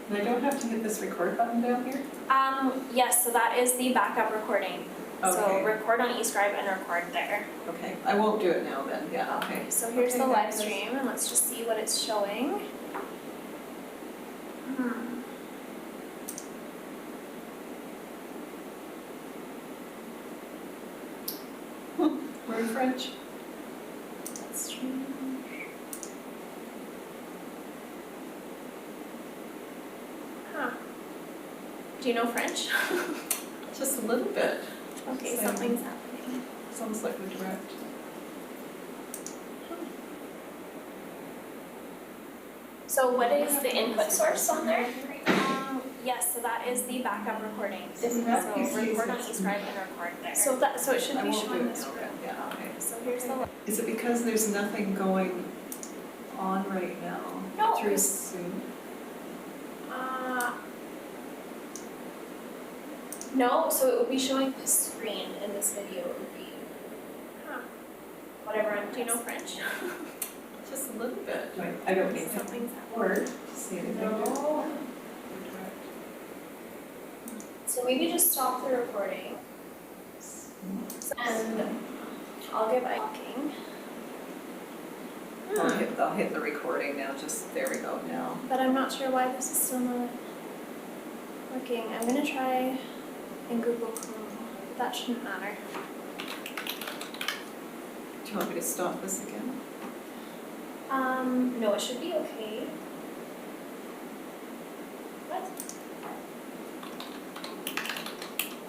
And I don't have to hit this record button down here? Yes, so that is the backup recording. So Okay. record on eScribe and record there. Okay, I won't do it now then, yeah, okay. So here's Okay, the there live it is. stream, and let's just see what it's showing. We're in French. That's strange. Huh. Do you know French? Just a little bit. Okay, Same. something's happening. Sounds like a direct. So what is the input source on there? Yes, so that is the backup recording. So record on eScribe and record there. So it should I be won't do showing it this. now then, yeah, okay. So here's the. Is it because there's nothing going on right now? No, Through there's- Zoom? No, so it would be showing the screen in this video. It would be, whatever. Do you know French? Just a little bit. I don't need Something's word to see anything. No. So maybe just stop the recording. And I'll get talking. I'll hit the recording now, just, there we go now. But I'm not sure why this is still not working. I'm gonna try in Google Chrome. That shouldn't matter. Do you want me to stop this again? No, it should be okay. What?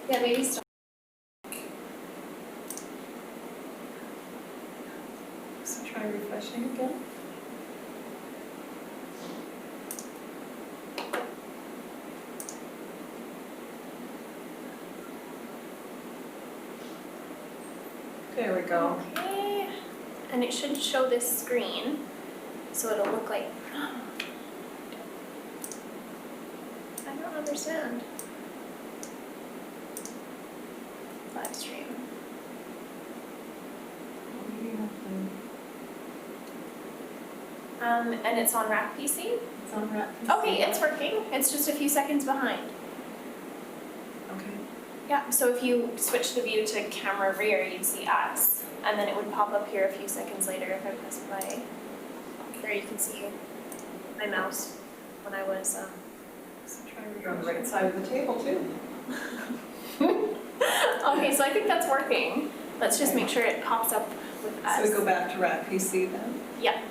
Yeah, maybe stop. So try refreshing again. There we go. Okay. And it should show this screen, so it'll look like. I don't understand. Live stream. And it's on Rack PC? It's on Rack. Okay, it's working. It's just a few seconds behind. Okay. Yeah, so if you switch the view to camera rear, you'd see us, and then it would pop up here a few seconds later if I press play. There you can see my mouse when I was, So try you're on the right side of the table too. Okay, so I think that's working. Let's just make sure it pops up with us. So we go back to Rack PC then. Yeah.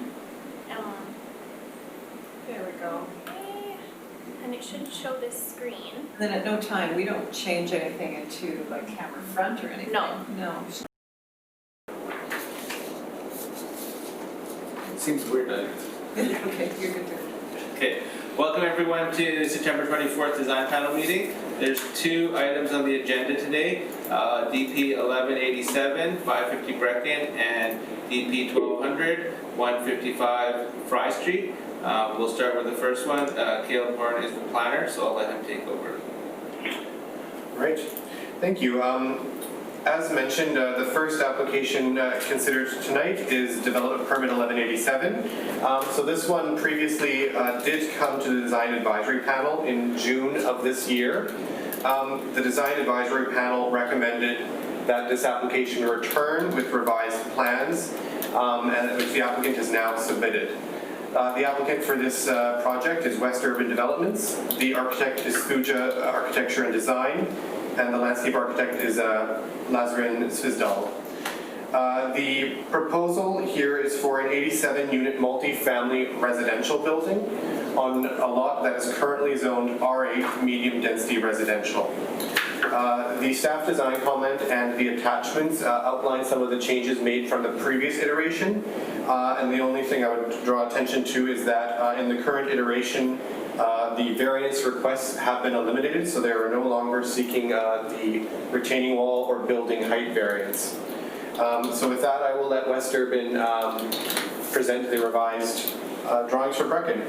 There we go. Okay. And it should show this screen. Then at no time, we don't change anything into like camera front or anything? No. No. Seems weird. Okay, you're good to go. Okay, welcome everyone to the September 24th Design Panel meeting. There's two items on the agenda today, DP 1187, 550 Brecken, and DP 1200, 155 Fry Street. We'll start with the first one. Caleb Horn is the planner, so I'll let him take over. Right, thank you. As mentioned, the first application considered tonight is Development Permit 1187. So this one previously did come to the Design Advisory Panel in June of this year. The Design Advisory Panel recommended that this application return with revised plans, and which the applicant has now submitted. The applicant for this project is West Urban Developments. The architect is Thuja Architecture and Design, and the landscape architect is Lazarin Svizdal. The proposal here is for an 87-unit multi-family residential building on a lot that is currently zoned R8 medium density residential. The staff design comment and the attachments outline some of the changes made from the previous iteration, and the only thing I would draw attention to is that in the current iteration the variance requests have been eliminated, so they are no longer seeking the retaining wall or building height variance. So with that, I will let West Urban present the revised drawings for Brecken.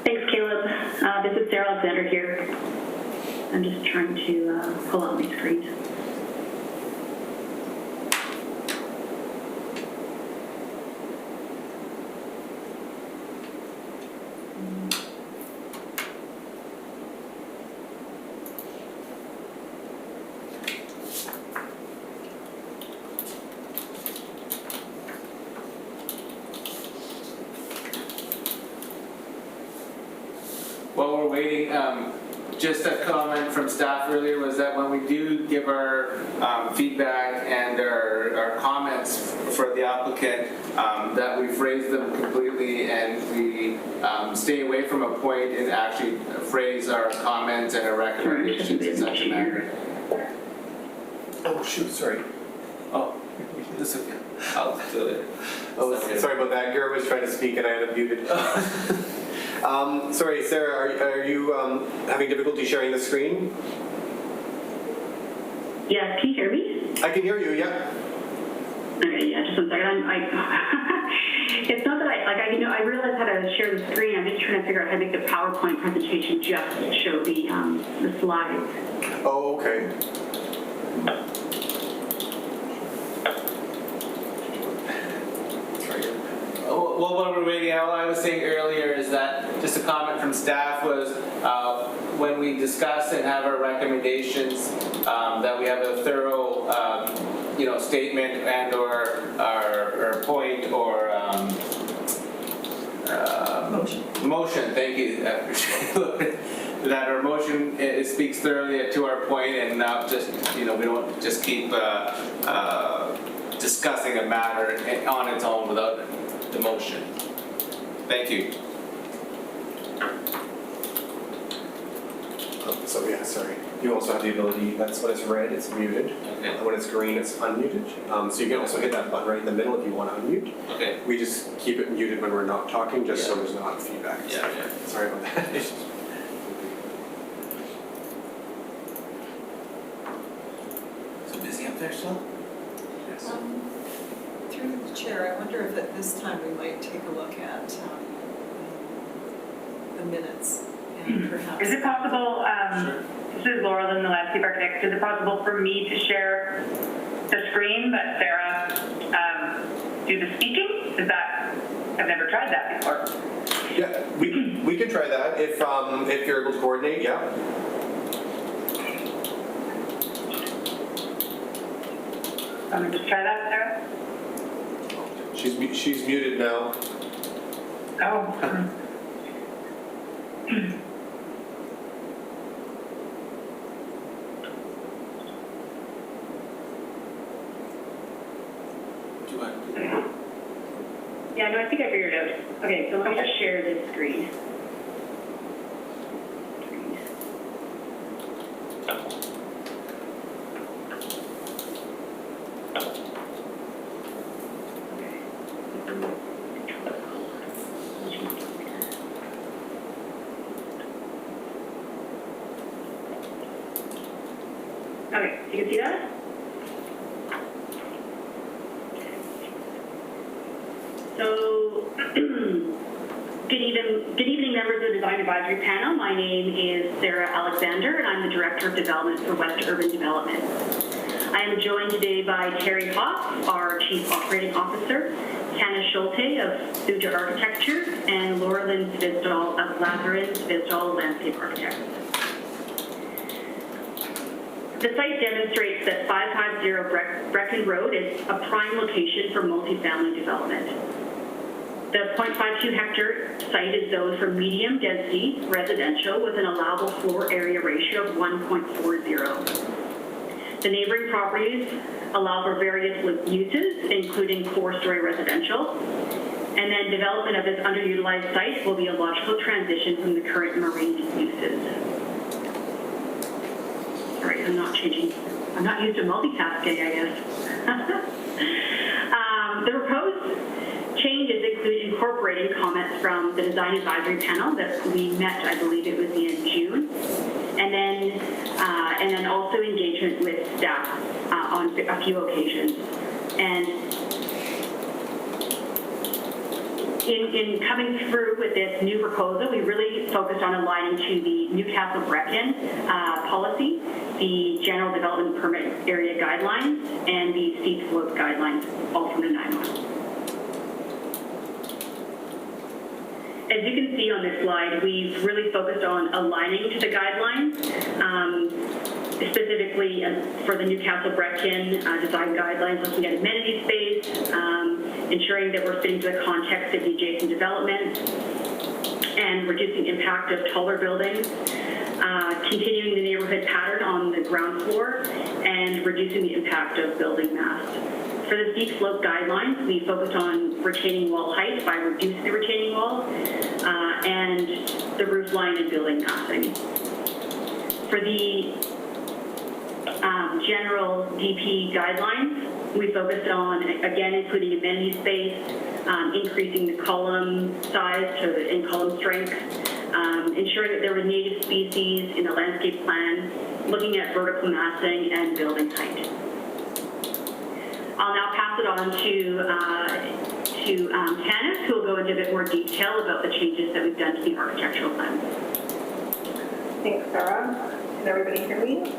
Thanks, Caleb. This is Sarah Alexander here. I'm just trying to pull out my screen. While we're waiting, just a comment from staff earlier was that when we do give our feedback and our comments for the applicant, that we phrase them completely and we stay away from a point and actually phrase our comments and our recommendations in such a manner. Oh, shoot, sorry. Oh, this is okay. I'll do it. Oh, sorry about that. Gura was trying to speak and I had it muted. Sorry, Sarah, are you having difficulty sharing the screen? Yes, can you hear me? I can hear you, yeah. Okay, yeah, just one second. It's not that I realize how to share the screen. I'm just trying to figure out how to make the PowerPoint presentation just show the slides. Oh, okay. Well, while we're waiting, all I was saying earlier is that just a comment from staff was when we discuss and have our recommendations, that we have a thorough, statement and or our point or motion. Thank you. That our motion it speaks thoroughly to our point and not just we don't just keep discussing a matter on its own without the motion. Thank you. So yeah, sorry. You also have the ability, that's when it's red, it's muted. Okay. And when it's green, it's unmuted. So you can also hit that button right in the middle if you want to unmute. Okay. We just keep it muted when we're not talking, just so there's not feedback. Yeah. Sorry about that. So busy up there still? Yes. Through the chair, I wonder if at this time we might take a look at the minutes and perhaps. Is it possible, Sure. this is Laura Lynn, the landscape architect, is it possible for me to share the screen, but Sarah do the speaking? Is that, I've never tried that before. Yeah, we can try that if you're able to coordinate, yeah. Want me to just try that, Sarah? She's muted now. Oh. Do I? Yeah, no, I think I figured it out. Okay, so let me just share this screen. Okay, you can see that? So, good evening, members of the Design Advisory Panel. My name is Sarah Alexander, and I'm the Director of Development for West Urban Development. I am joined today by Terry Hoff, our Chief Operating Officer, Tana Schulte of Suja Architecture, and Laura Lynn Svizdal of Lazarin Svizdal Landscape Architects. The site demonstrates that 550 Brecken Road is a prime location for multifamily development. The 0.52 hectare site is zoned for medium density residential with an allowable floor area ratio of 1.40. The neighboring properties allow for various uses, including 4-story residential, and then development of this underutilized site will be a logical transition from the current marine uses. Sorry, I'm not used to multitasking, I guess. The proposed changes include incorporating comments from the Design Advisory Panel that we met, I believe it was in June, and then also engagement with staff on a few occasions. And in coming through with this new proposal, we really focused on aligning to the Newcastle Brecken policy, the General Development Permit Area Guidelines, and the Steep Slope Guidelines, all from the 9 months. As you can see on this slide, we've really focused on aligning to the guidelines, specifically for the Newcastle Brecken design guidelines, looking at amenity space, ensuring that we're fitting to the context of the adjacent development, and reducing impact of taller buildings, continuing the neighborhood pattern on the ground floor, and reducing the impact of building mass. For the steep slope guidelines, we focused on retaining wall height by reducing the retaining wall and the roof line and building massing. For the general DP guidelines, we focused on, again, including amenity space, increasing the column size and column strength, ensuring that there were native species in the landscape plan, looking at vertical massing and building height. I'll now pass it on to Tanis, who will go into a bit more detail about the changes that we've done to the architectural plan. Thanks, Sarah. Can everybody hear me?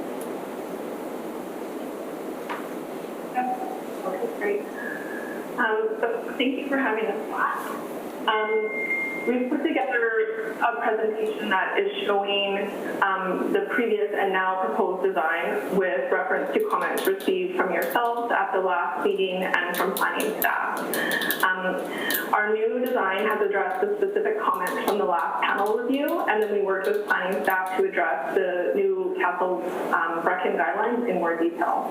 Okay, great. So thank you for having this class. We've put together a presentation that is showing the previous and now proposed design with reference to comments received from yourselves at the last meeting and from planning staff. Our new design has addressed the specific comments from the last panel review, and then we worked with planning staff to address the new Castle Brecken guidelines in more detail.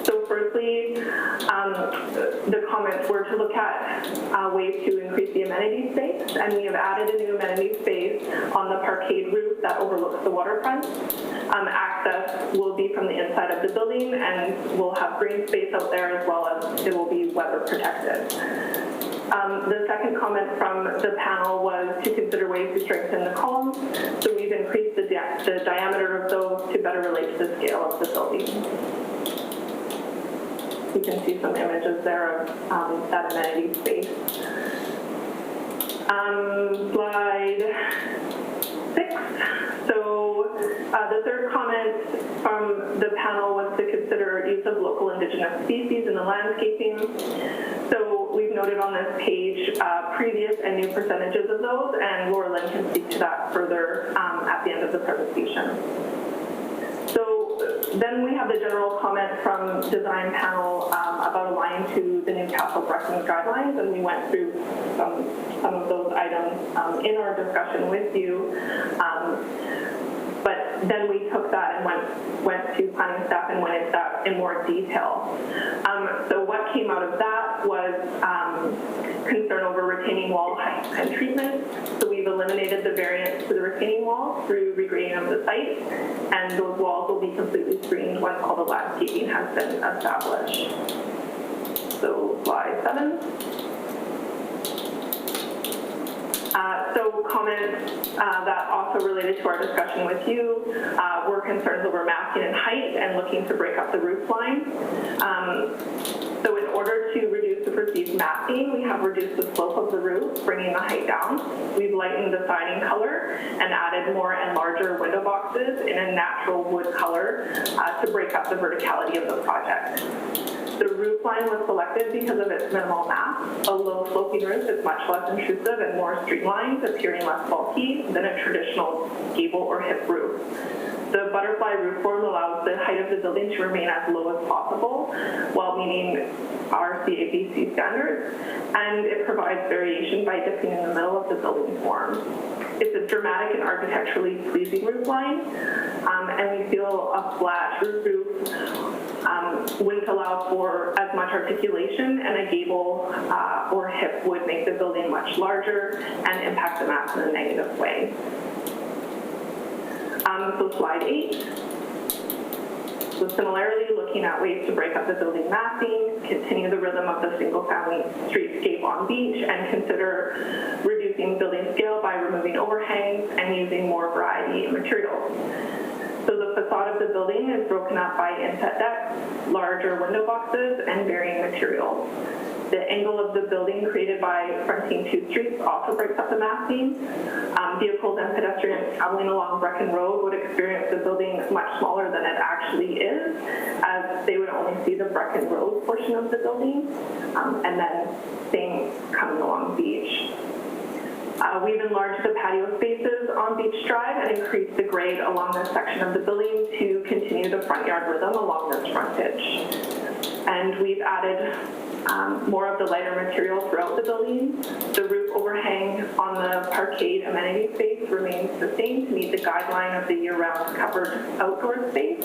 So firstly, the comments were to look at ways to increase the amenity space, and we have added a new amenity space on the parkade roof that overlooks the waterfront. Access will be from the inside of the building, and we'll have green space out there as well as it will be weather protected. The second comment from the panel was to consider ways to strengthen the columns, so we've increased the diameter of those to better relate to the scale of the building. You can see some images there of that amenity space. Slide 6. So the third comment from the panel was to consider use of local indigenous species in the landscaping. So we've noted on this page previous and new percentages of those, and Laura Lynn can speak to that further at the end of the presentation. Then we have the general comment from design panel about aligning to the new Castle Brecken guidelines, and we went through some of those items in our discussion with you. But then we took that and went to planning staff and went into that in more detail. So what came out of that was concern over retaining wall height and treatment. So we've eliminated the variance to the retaining wall through regrading of the site, and those walls will be completely screened once all the landscaping has been established. So slide 7. So comments that also related to our discussion with you were concerns over massing and height and looking to break up the roof line. So in order to reduce the perceived massing, we have reduced the slope of the roof, bringing the height down. We've lightened the siding color and added more and larger window boxes in a natural wood color to break up the verticality of the project. The roof line was selected because of its minimal mass. A low sloping roof is much less intrusive and more streamlined, appearing less bulky than a traditional gable or hip roof. The butterfly roof form allows the height of the building to remain as low as possible while meeting our CABC standards, and it provides variation by dipping in the middle of the building form. It's a dramatic and architecturally pleasing roof line, and we feel a flat roof wouldn't allow for as much articulation, and a gable or hip would make the building much larger and impact the mass in a negative way. So slide 8. So similarly, looking at ways to break up the building massing, continue the rhythm of the single-family streetscape on beach, and consider reducing building scale by removing overhangs and using more variety in materials. So the facade of the building is broken up by inset decks, larger window boxes, and varying materials. The angle of the building created by fronting two streets also breaks up the massing. Vehicles and pedestrians traveling along Brecken Road would experience the building much smaller than it actually is, as they would only see the Brecken Road portion of the building, and then same coming along beach. We've enlarged the patio spaces on Beach Drive and increased the grade along this section of the building to continue the front yard rhythm along this frontage. and we've added more of the lighter material throughout the building. The roof overhang on the parkade amenity space remains the same to meet the guideline of the year-round covered outdoor space,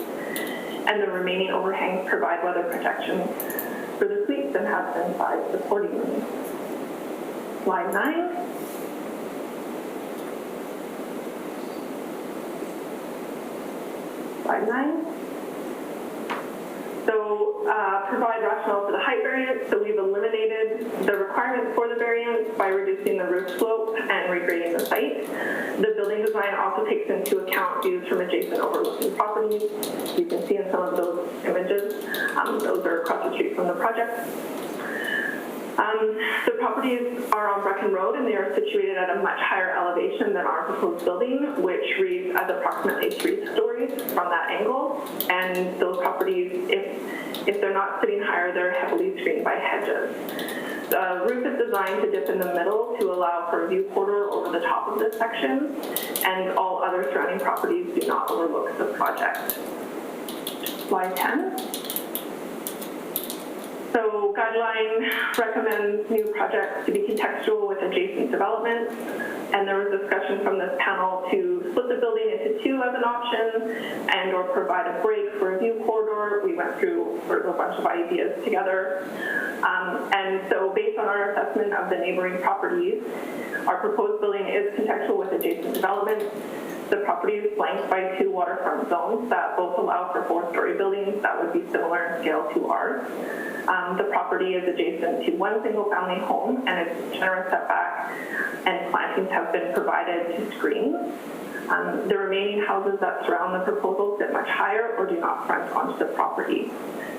and the remaining overhangs provide weather protection for the suites and have been sized accordingly. Slide 9. Slide 9. So provide rationale for the height variance. So we've eliminated the requirements for the variance by reducing the roof slope and regrading the site. The building design also takes into account views from adjacent overlooking properties. You can see in some of those images. Those are across the street from the project. The properties are on Brecken Road, and they are situated at a much higher elevation than our proposed building, which reads as approximately 3 stories from that angle. And those properties, if they're not sitting higher, they're heavily screened by hedges. The roof is designed to dip in the middle to allow for a view corridor over the top of this section, and all other surrounding properties do not overlook the project. Slide 10. So guideline recommends new projects to be contextual with adjacent developments, and there was discussion from this panel to split the building into 2 as an option and or provide a break for a view corridor. We went through sort of a bunch of ideas together. And so based on our assessment of the neighboring properties, our proposed building is contextual with adjacent developments. The property is flanked by 2 waterfront zones that both allow for 4-story buildings that would be similar in scale to ours. The property is adjacent to 1 single-family home, and its generous setback and plantings have been provided to screen. The remaining houses that surround the proposal sit much higher or do not front onto the property.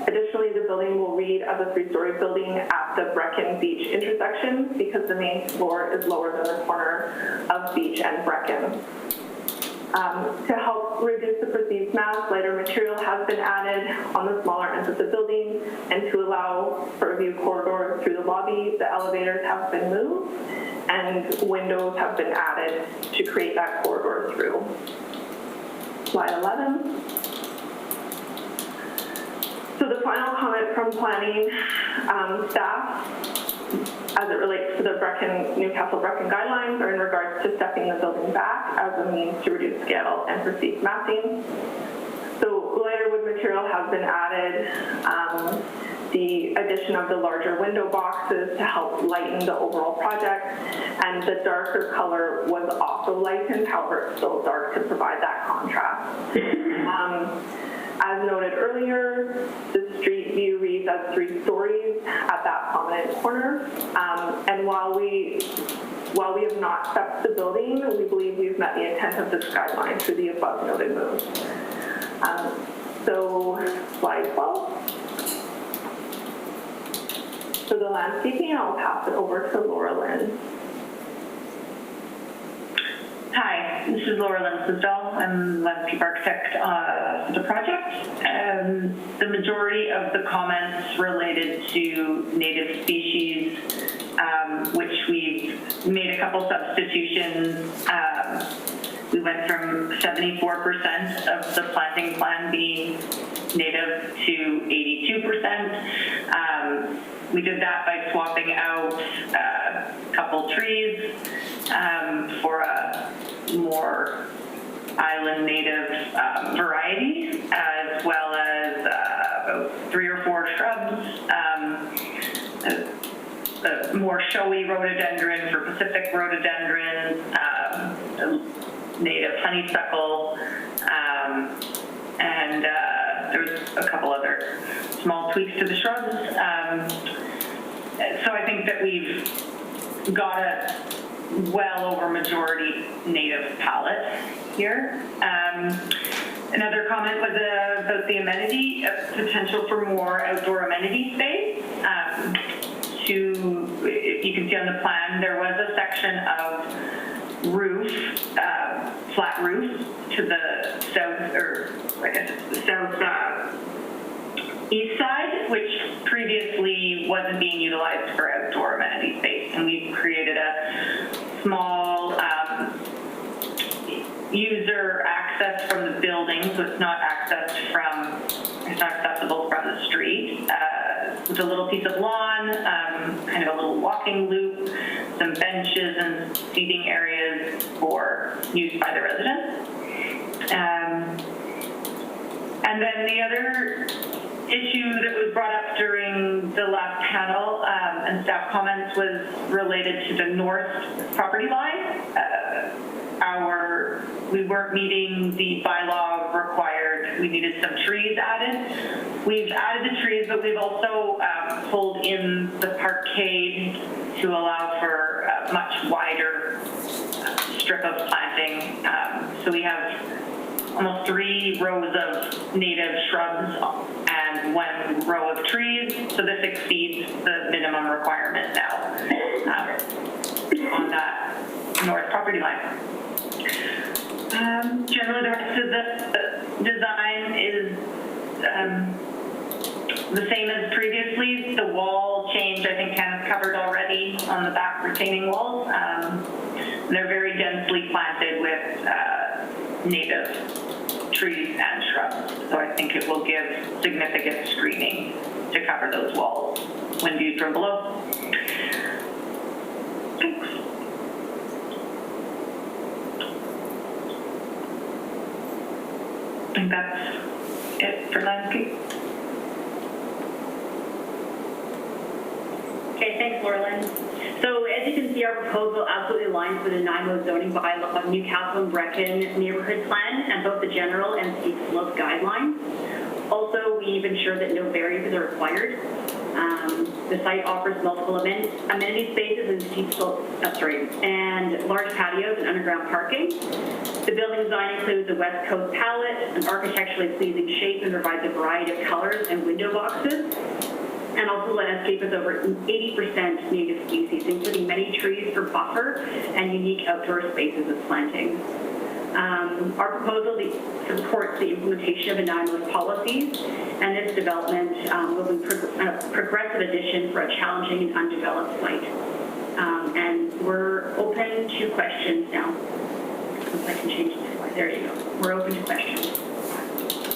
Additionally, the building will read as a 3-story building at the Brecken Beach intersection because the main floor is lower than the corner of Beach and Brecken. To help reduce the perceived mass, lighter material has been added on the smaller ends of the building, and to allow for a view corridor through the lobby, the elevators have been moved and windows have been added to create that corridor through. Slide 11. So the final comment from planning staff as it relates to the Newcastle Brecken guidelines are in regards to stepping the building back as a means to reduce scale and perceived massing. So lighter wood material has been added, the addition of the larger window boxes to help lighten the overall project, and the darker color was also lightened, however it's still dark to provide that contrast. As noted earlier, the street view reads as 3 stories at that prominent corner. And while we have not stepped the building, we believe we've met the intent of this guideline through the above noted moves. So slide 12. For the landscaping, I'll pass it over to Laura Lynn. Hi, this is Laura Lynn-Sisdall. I'm landscape architect for the project. The majority of the comments related to native species, which we've made a couple substitutions. We went from 74% of the planting plan being native to 82%. We did that by swapping out a couple trees for a more island native variety, as well as about 3 or 4 shrubs, a more showy rhododendron for Pacific rhododendron, native honeysuckle, and there's a couple other small tweaks to the shrubs. So I think that we've got a well over majority native palette here. Another comment was about the amenity, potential for more outdoor amenity space. If you can see on the plan, there was a section of roof, flat roof to the south, or I guess it's the south east side, which previously wasn't being utilized for outdoor amenity space. And we've created a small user access from the building, so it's not accessible from the street, with a little piece of lawn, kind of a little walking loop, some benches and seating areas for use by the residents. And then the other issue that was brought up during the last panel and staff comments was related to the north property line. We weren't meeting the bylaw required. We needed some trees added. We've added the trees, but we've also pulled in the parkade to allow for a much wider strip of planting. So we have almost 3 rows of native shrubs and 1 row of trees. So this exceeds the minimum requirement now on that north property line. Generally, the rest of the design is the same as previously. The wall change, I think, Hannah's covered already on the back retaining walls. They're very densely planted with native trees and shrubs. So I think it will give significant screening to cover those walls when viewed from below. Thanks. I think that's it for landscape. Okay, thanks, Laurelyn. So as you can see, our proposal absolutely aligns with the NIMO zoning bylaw of Newcastle and Brecken neighborhood plan and both the general and steep slope guidelines. Also, we've ensured that no variances are required. The site offers multiple amenity spaces and steep slope, and large patios and underground parking. The building design includes a West Coast palette, an architecturally pleasing shape, and provides a variety of colors and window boxes. And also landscape is over 80% native species, including many trees for buffer and unique outdoor spaces with planting. Our proposal supports the implementation of NIMO's policies, and this development will be a progressive addition for a challenging and undeveloped site. And we're open to questions now. I can change the slide. There you go. We're open to questions.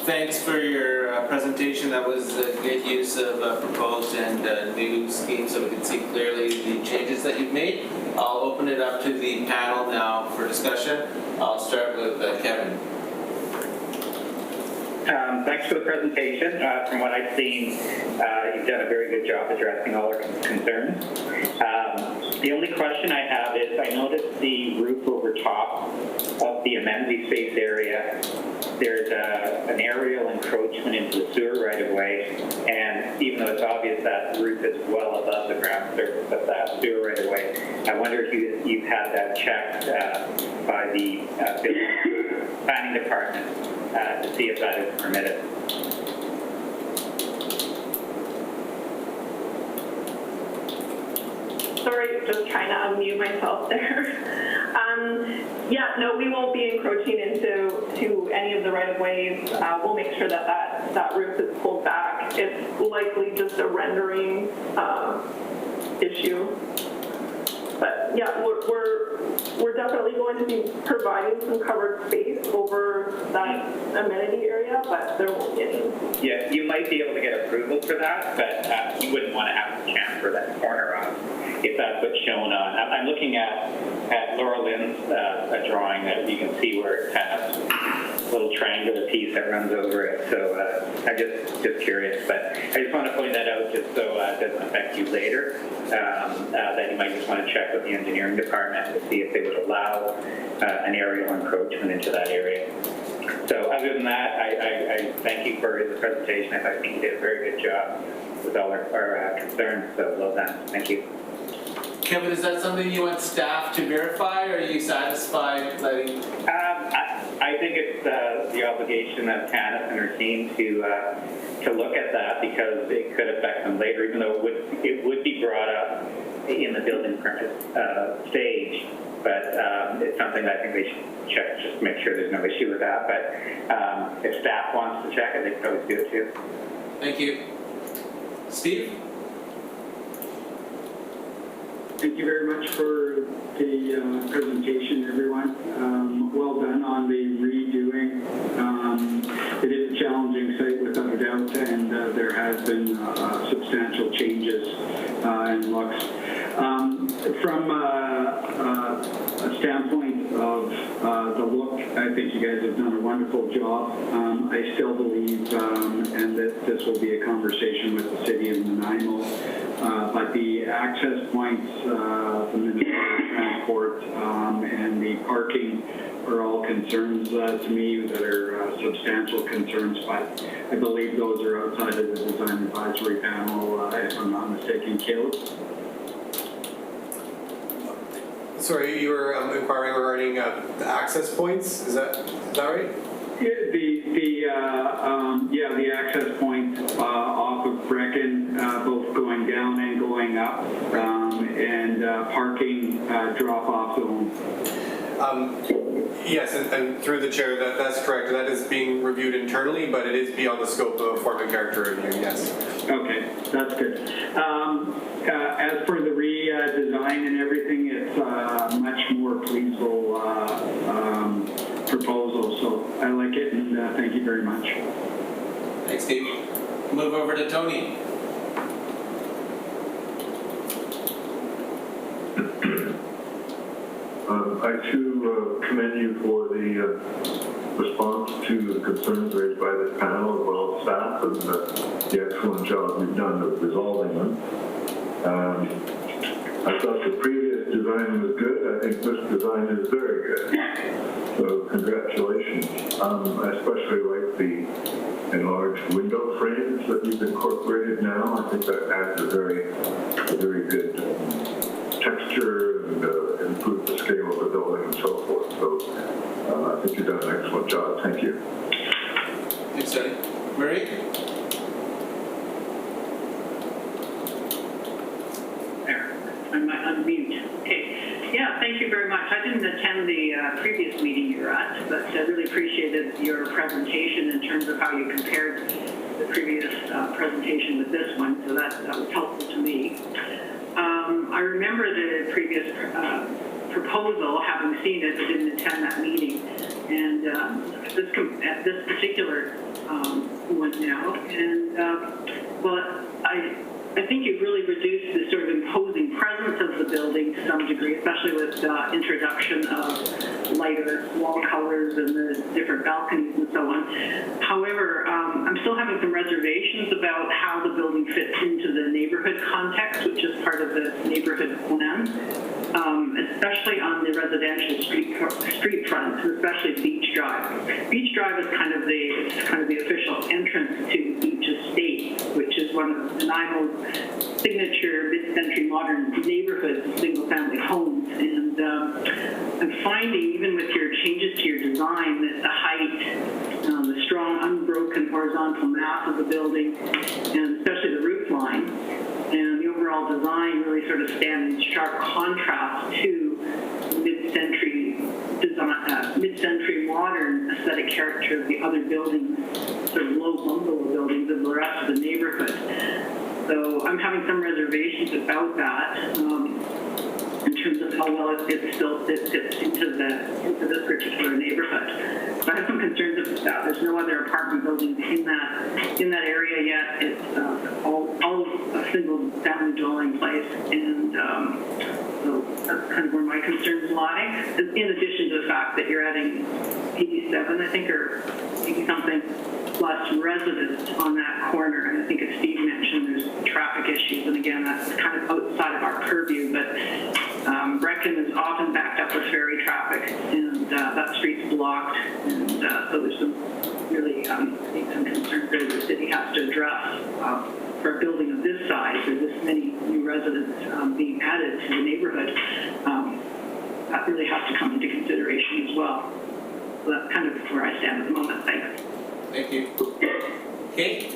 Thanks for your presentation. That was a good use of proposed and new schemes so we can see clearly the changes that you've made. I'll open it up to the panel now for discussion. I'll start with Kevin. Thanks for the presentation. From what I've seen, you've done a very good job addressing all our concerns. The only question I have is I noticed the roof over top of the amenity space area. There's an aerial encroachment into the sewer right of way, and even though it's obvious that the roof is well above the ground surface of that sewer right of way, I wonder if you've had that checked by the building planning department to see if that is permitted. Sorry, just trying to unmute myself there. Yeah, no, we won't be encroaching into any of the right-of-ways. We'll make sure that roof is pulled back. It's likely just a rendering issue. But yeah, we're definitely going to be providing some covered space over that amenity area, but there won't be any. Yeah, you might be able to get approval for that, but you wouldn't want to have to chamfer that corner off if that's what's shown on. I'm looking at Laura Lynn's drawing that you can see where it has a little triangular piece that runs over it. So I'm just curious, but I just want to point that out just so it doesn't affect you later. That you might just want to check with the engineering department to see if they would allow an aerial encroachment into that area. So other than that, I thank you for the presentation. I think you did a very good job with all our concerns, so well done. Thank you. Kevin, is that something you want staff to verify, or are you satisfied letting? I think it's the obligation of Candace and her team to look at that because it could affect them later, even though it would be brought up in the building permit stage. But it's something that I think they should check just to make sure there's no issue with that. But if staff wants to check it, they can probably do it too. Thank you. Steve? Thank you very much for the presentation, everyone. Well done on the redoing. It is a challenging site without a doubt, and there has been substantial changes in looks. From a standpoint of the look, I think you guys have done a wonderful job. I still believe, and that this will be a conversation with the city of Nanaimo, but the access points, the municipal transport, and the parking are all concerns to me that are substantial concerns, but I believe those are outside of the design advisory panel, if I'm not mistaken. Caleb? Sorry, you were inquiring regarding the access points, is that right? The access points off of Brecken, both going down and going up, and parking drop-off zone. Yes, and through the chair, that's correct. That is being reviewed internally, but it is beyond the scope of a form and character review, yes. Okay, that's good. As for the redesign and everything, it's a much more pleasable proposal, so I like it, and thank you very much. Thanks, Steve. Move over to Tony. I too commend you for the response to the concerns raised by this panel as well as staff and the excellent job you've done of resolving them. I thought the previous design was good. I think this design is very good. So congratulations. I especially like the enlarged window frames that you've incorporated now. I think that adds a very good texture and improve the scale of the building and so forth. So I think you've done an excellent job. Thank you. Thanks, Tony. Marie? There, I might unmute. Okay, yeah, thank you very much. I didn't attend the previous meeting you were at, but I really appreciated your presentation in terms of how you compared the previous presentation with this one, so that was helpful to me. I remember the previous proposal, having seen it, but didn't attend that meeting, and at this particular one now, and well, I think you've really reduced the sort of imposing presence of the building to some degree, especially with introduction of lighter wall colors and the different balconies and so on. However, I'm still having some reservations about how the building fits into the neighborhood context, which is part of the neighborhood plan, especially on the residential street fronts, especially Beach Drive. Beach Drive is kind of the official entrance to Beach Estate, which is one of Nanaimo's signature mid-century modern neighborhood single-family homes. And I'm finding, even with your changes to your design, that the height, the strong, unbroken horizontal mass of the building, and especially the roof line, and the overall design really sort of stand in sharp contrast to mid-century design, mid-century modern aesthetic character of the other buildings, sort of low bungalow buildings of the rest of the neighborhood. So I'm having some reservations about that in terms of how well it still fits into this particular neighborhood. So I have some concerns about that. There's no other apartment buildings in that area yet. It's all a single family dwelling place, and so that's kind of where my concerns lie. In addition to the fact that you're adding 87, I think, or 80-something plus residents on that corner, and I think as Steve mentioned, there's traffic issues, and again, that's kind of outside of our purview, but Brecken is often backed up with ferry traffic, and that street's blocked, and so there's some really some concerns that the city has to address for a building of this size, or this many new residents being added to the neighborhood. That really has to come into consideration as well. So that's kind of where I stand at the moment. Thanks. Thank you. Kate?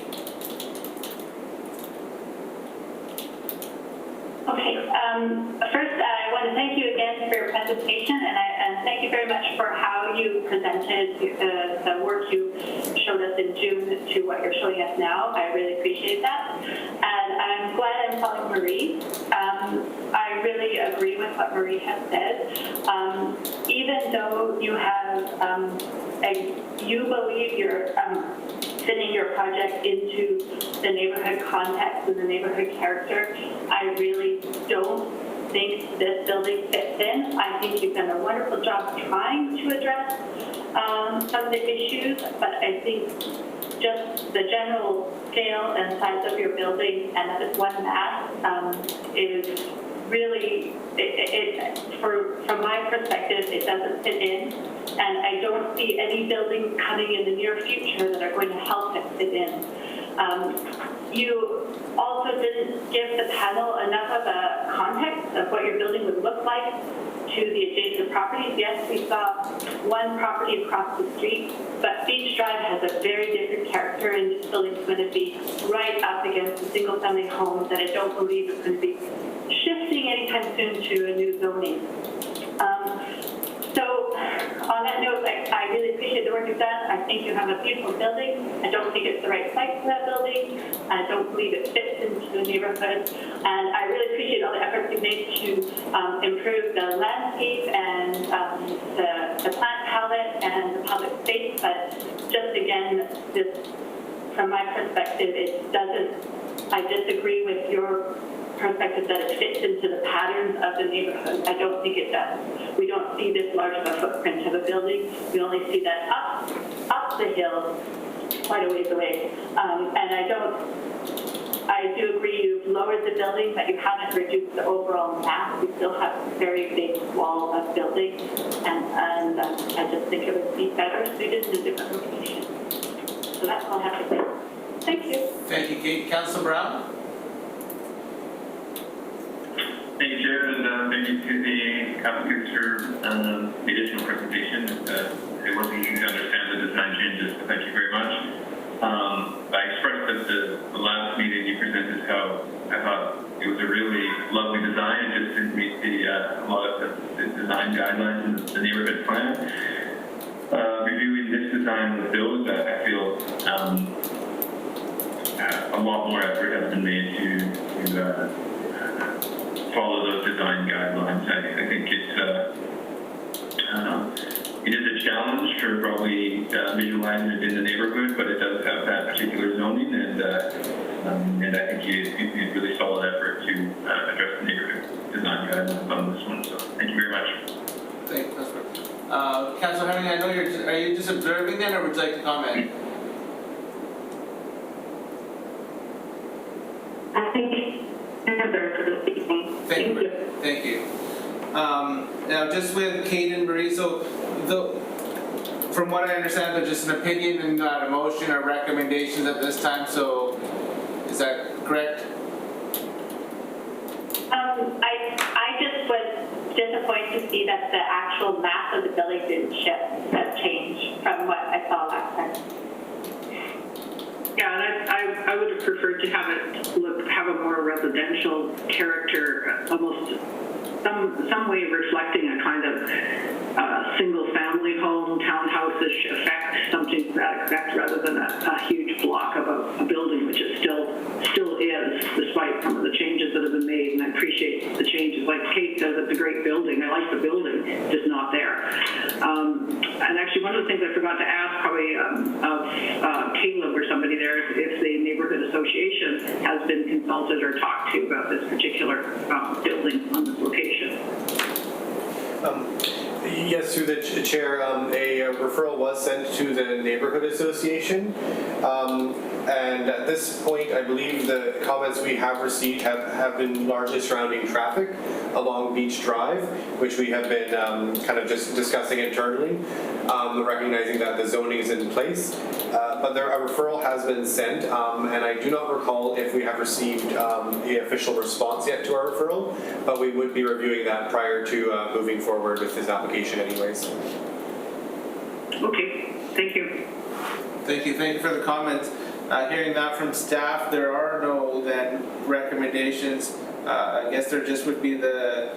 Okay, first I want to thank you again for your presentation, and thank you very much for how you presented the work you showed us in June to what you're showing us now. I really appreciate that. And I'm glad I'm following Marie. I really agree with what Marie has said. Even though you have, you believe you're fitting your project into the neighborhood context and the neighborhood character, I really don't think this building fits in. I think you've done a wonderful job trying to address some of the issues, but I think just the general scale and size of your building and that it's one mass is really, from my perspective, it doesn't fit in. And I don't see any buildings coming in the near future that are going to help it fit in. You also didn't give the panel enough of a context of what your building would look like to the adjacent properties. Yes, we saw one property across the street, but Beach Drive has a very different character, and this building's going to be right up against the single-family homes that I don't believe is going to be shifting anytime soon to a new zoning. So on that note, I really appreciate the work you've done. I think you have a beautiful building. I don't think it's the right site for that building. I don't believe it fits into the neighborhood. And I really appreciate all the efforts you've made to improve the landscape and the plant palette and the public space. But just again, this, from my perspective, it doesn't, I disagree with your perspective that it fits into the patterns of the neighborhood. I don't think it does. We don't see this large of a footprint of a building. We only see that up the hill quite a ways away. And I do agree you've lowered the building, but you haven't reduced the overall mass. We still have a very big wall of building, and I just think it would be better suited in a different location. So that's all I have to say. Thank you. Thank you, Kate. Councilor Brown? Thank you, Chair, and thank you to the applicants for the additional presentation. It wasn't easy to understand the design changes, so thank you very much. I expressed at the last meeting you presented how I thought it was a really lovely design. It just didn't meet a lot of the design guidelines in the neighborhood plan. Reviewing this design with those, I feel a lot more effort has been made to follow those design guidelines. I think it is a challenge for probably visualizing it in the neighborhood, but it does have that particular zoning, and I think you did really solid effort to address the neighborhood design guidelines on this one. So thank you very much. Thank you, Councilor. Councilor Henning, I know are you just observing then, or would you like to comment? I think Thank you. Thank you. Now, just with Kate and Marie, so from what I understand, they're just an opinion and not a motion or recommendations at this time. So, is that correct? I just was disappointed to see that the actual mass of the building didn't shift, that change from what I saw last time. Yeah, and I would have preferred to have a more residential character, almost some way of reflecting a kind of single-family home, townhouse-ish effect, something to that effect, rather than a huge block of a building, which it still is, despite some of the changes that have been made. And I appreciate the changes. Like Kate says, it's a great building. I like the building, just not there. And actually, one of the things I forgot to ask, probably of Caleb or somebody there, is if the neighborhood association has been consulted or talked to about this particular building on this location. Yes, through the chair, a referral was sent to the neighborhood association. And at this point, I believe the comments we have received have been largely surrounding traffic along Beach Drive, which we have been kind of just discussing internally, recognizing that the zoning is in place. But a referral has been sent, and I do not recall if we have received the official response yet to our referral, but we would be reviewing that prior to moving forward with this application anyways. Okay, thank you. Thank you for the comments. Hearing that from staff, there are no then recommendations I guess there just would be the,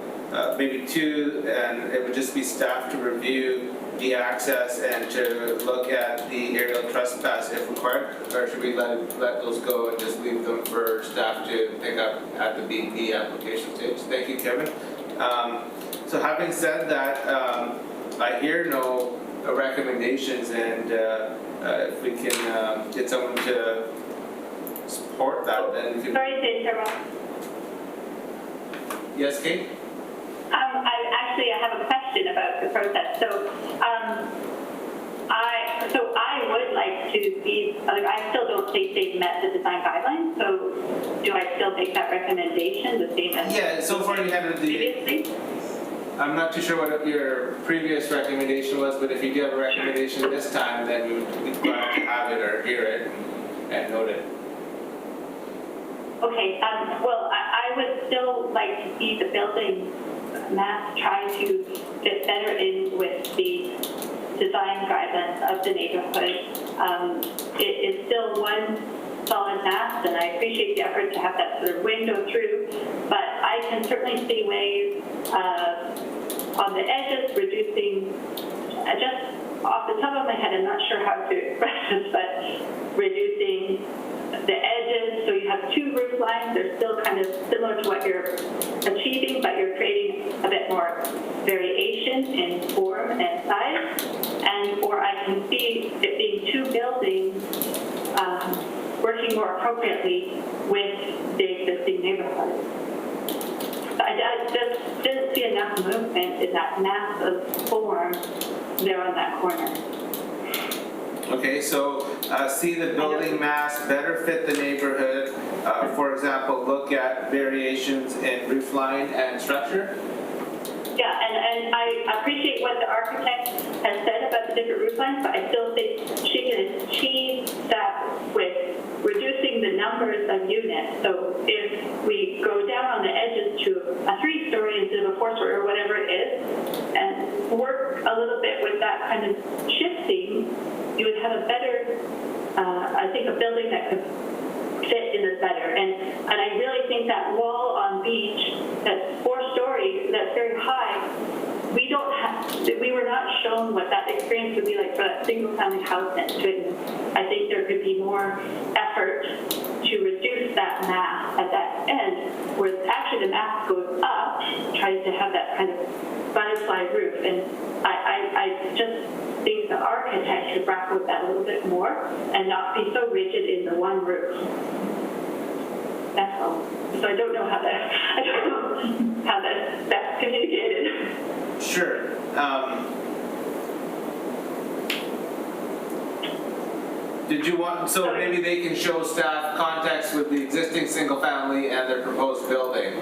maybe two, and it would just be staff to review the access and to look at the aerial trespass if required, or should we let those go and just leave them for staff to pick up at the BP application stage? Thank you, Kevin. So having said that, I hear no recommendations, and if we can get someone to support that, then we can. Sorry to interrupt. Yes, Kate? I have a question about the process. So, I would like to see, I still don't think they've met the design guidelines, so do I still make that recommendation, the same as? Yeah, so far you had previously? I'm not too sure what your previous recommendation was, but if you do have a recommendation this time, then we would be glad to have it or hear it and note it. Okay, well, I would still like to see the building mass try to fit better in with the design guidelines of the neighborhood. It is still one solid mass, and I appreciate the effort to have that sort of window through, but I can certainly see ways on the edges reducing, just off the top of my head, I'm not sure how to express this, but reducing the edges, so you have two roof lines, they're still kind of similar to what you're achieving, but you're creating a bit more variation in form and size. Or I can see it being two buildings working more appropriately with the existing neighborhood. I just didn't see enough movement in that mass of form there on that corner. Okay, so see the building mass better fit the neighborhood. For example, look at variations in roof line and structure. Yeah, and I appreciate what the architect has said about the different roof lines, but I still think she can achieve that with reducing the numbers of units. So if we go down on the edges to a 3-story instead of a 4-story or whatever it is, and work a little bit with that kind of shifting, you would have a better, I think, a building that could fit in this better. And I really think that wall on Beach, that's 4 stories, that's very high, we were not shown what that experience would be like for that single-family house next to it. I think there could be more effort to reduce that mass at that end, where actually the mass goes up, tries to have that kind of butterfly roof. And I just think the architect should grapple with that a little bit more and not be so rigid in the one roof. That's all. So I don't know how that's best communicated. Sure. Did you want, so maybe they can show staff context with the existing single family and their proposed building?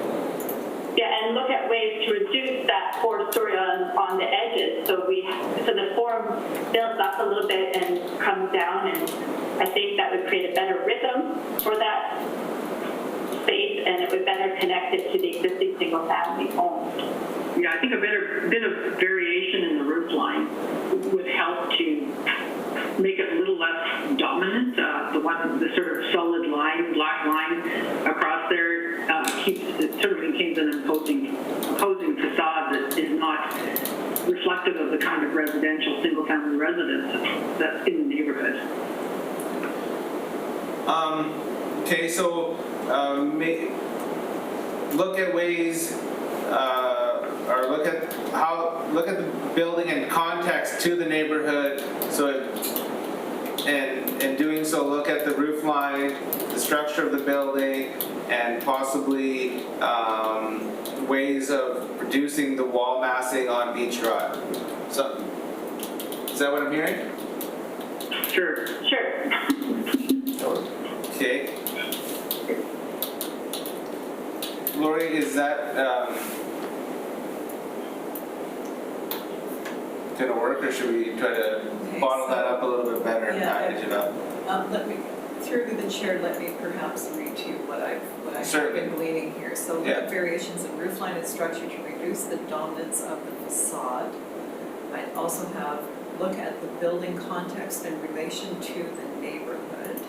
Yeah, and look at ways to reduce that 4-story on the edges, so the form builds up a little bit and comes down, and I think that would create a better rhythm for that space, and it would better connect it to the existing single-family home. Yeah, I think a bit of variation in the roof line would help to make it a little less dominant. The sort of solid line, black line across there it sort of maintains an imposing facade that is not reflective of the kind of residential single-family residence that's in the neighborhood. Okay, so look at ways, or look at the building in context to the neighborhood. So, and doing so, look at the roof line, the structure of the building, and possibly ways of reducing the wall massing on Beach Drive. So, is that what I'm hearing? Sure. Okay. Lori, is that gonna work, or should we try to bottle that up a little bit better and package it up? Through the chair, let me perhaps read to you what I've been gleaning here. So look at variations in roof line and structure to reduce the dominance of the facade. I also have look at the building context in relation to the neighborhood.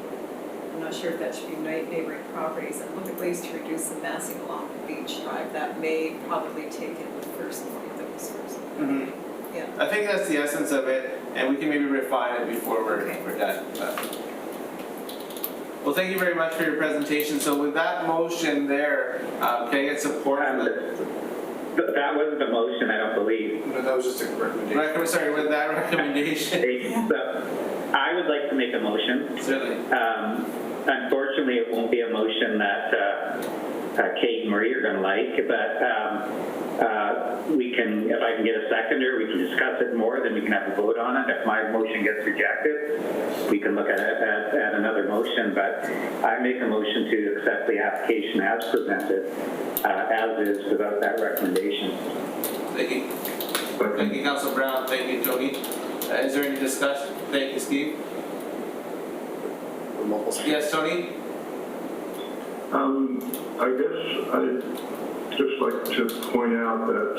I'm not sure if that should be neighboring properties, and look at ways to reduce the massing along the Beach Drive. That may probably take in the first point that was first. Mhm. Yeah. I think that's the essence of it, and we can maybe refine it before we're done. Well, thank you very much for your presentation. So with that motion there, can I get support for that? That wasn't a motion, I don't believe. No, that was just a recommendation. Sorry, with that recommendation. So, I would like to make a motion. Certainly. Unfortunately, it won't be a motion that Kate and Marie are going to like, but we can, if I can get a seconder, we can discuss it more, then we can have a vote on it. If my motion gets rejected, we can look at another motion, but I make a motion to accept the application as presented, as is, without that recommendation. Thank you. Thank you, Councilor Brown. Thank you, Tony. Is there any discussion? Thank you, Steve. Yes, Tony? I guess I'd just like to point out that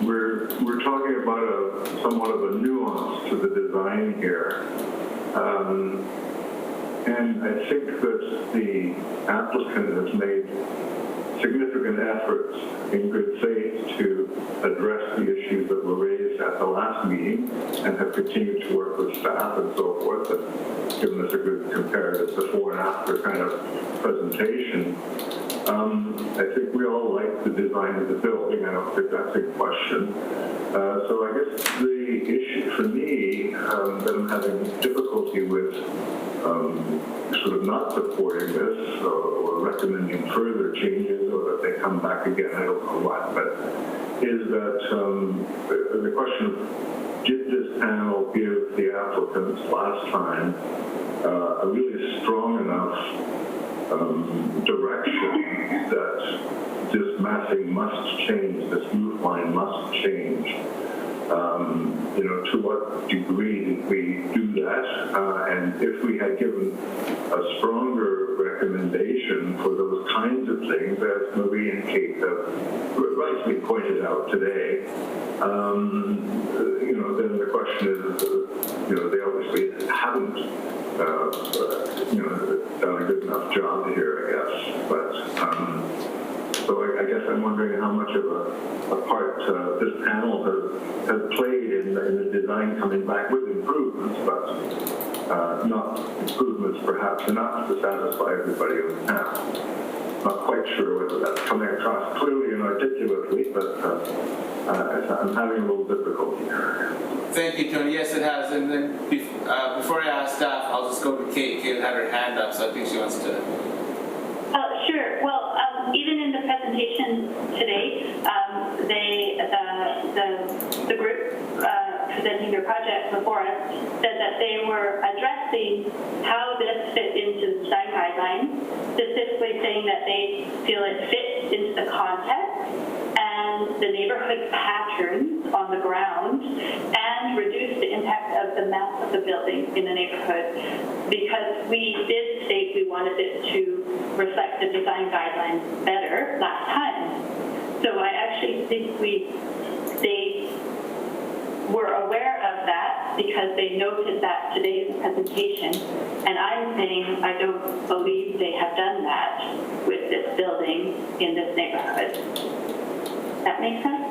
we're talking about somewhat of a nuance to the design here. And I think that the applicant has made significant efforts in good faith to address the issues that were raised at the last meeting and have continued to work with staff and so forth and given us a good comparative before and after kind of presentation. I think we all like the design of the building. I don't think that's in question. So I guess the issue for me that I'm having difficulty with sort of not supporting this or recommending further changes or that they come back again, I don't know what, but is that the question of did this panel give the applicants last time a really strong enough direction that this massing must change, this roof line must change? To what degree did we do that? And if we had given a stronger recommendation for those kinds of things, as Marie and Kate have rightly pointed out today, then the question is, they obviously haven't, done a good enough job here, I guess. But so I guess I'm wondering how much of a part this panel has played in the design coming back with improvements, but not improvements perhaps enough to satisfy everybody on the panel. Not quite sure whether that's coming across clearly and articulately, but I'm having a little difficulty here. Thank you, Tony. Yes, it has. And then before I ask staff, I'll just go to Kate. Kate had her hand up, so I think she wants to. Sure. Well, even in the presentation today, the group presenting their project before us said that they were addressing how this fit into the design guidelines, specifically saying that they feel it fits into the context and the neighborhood patterns on the ground and reduce the impact of the mass of the building in the neighborhood, because we did state we wanted it to reflect the design guidelines better last time. So I actually think they were aware of that because they noted that today in the presentation, and I'm saying I don't believe they have done that with this building in this neighborhood. That makes sense?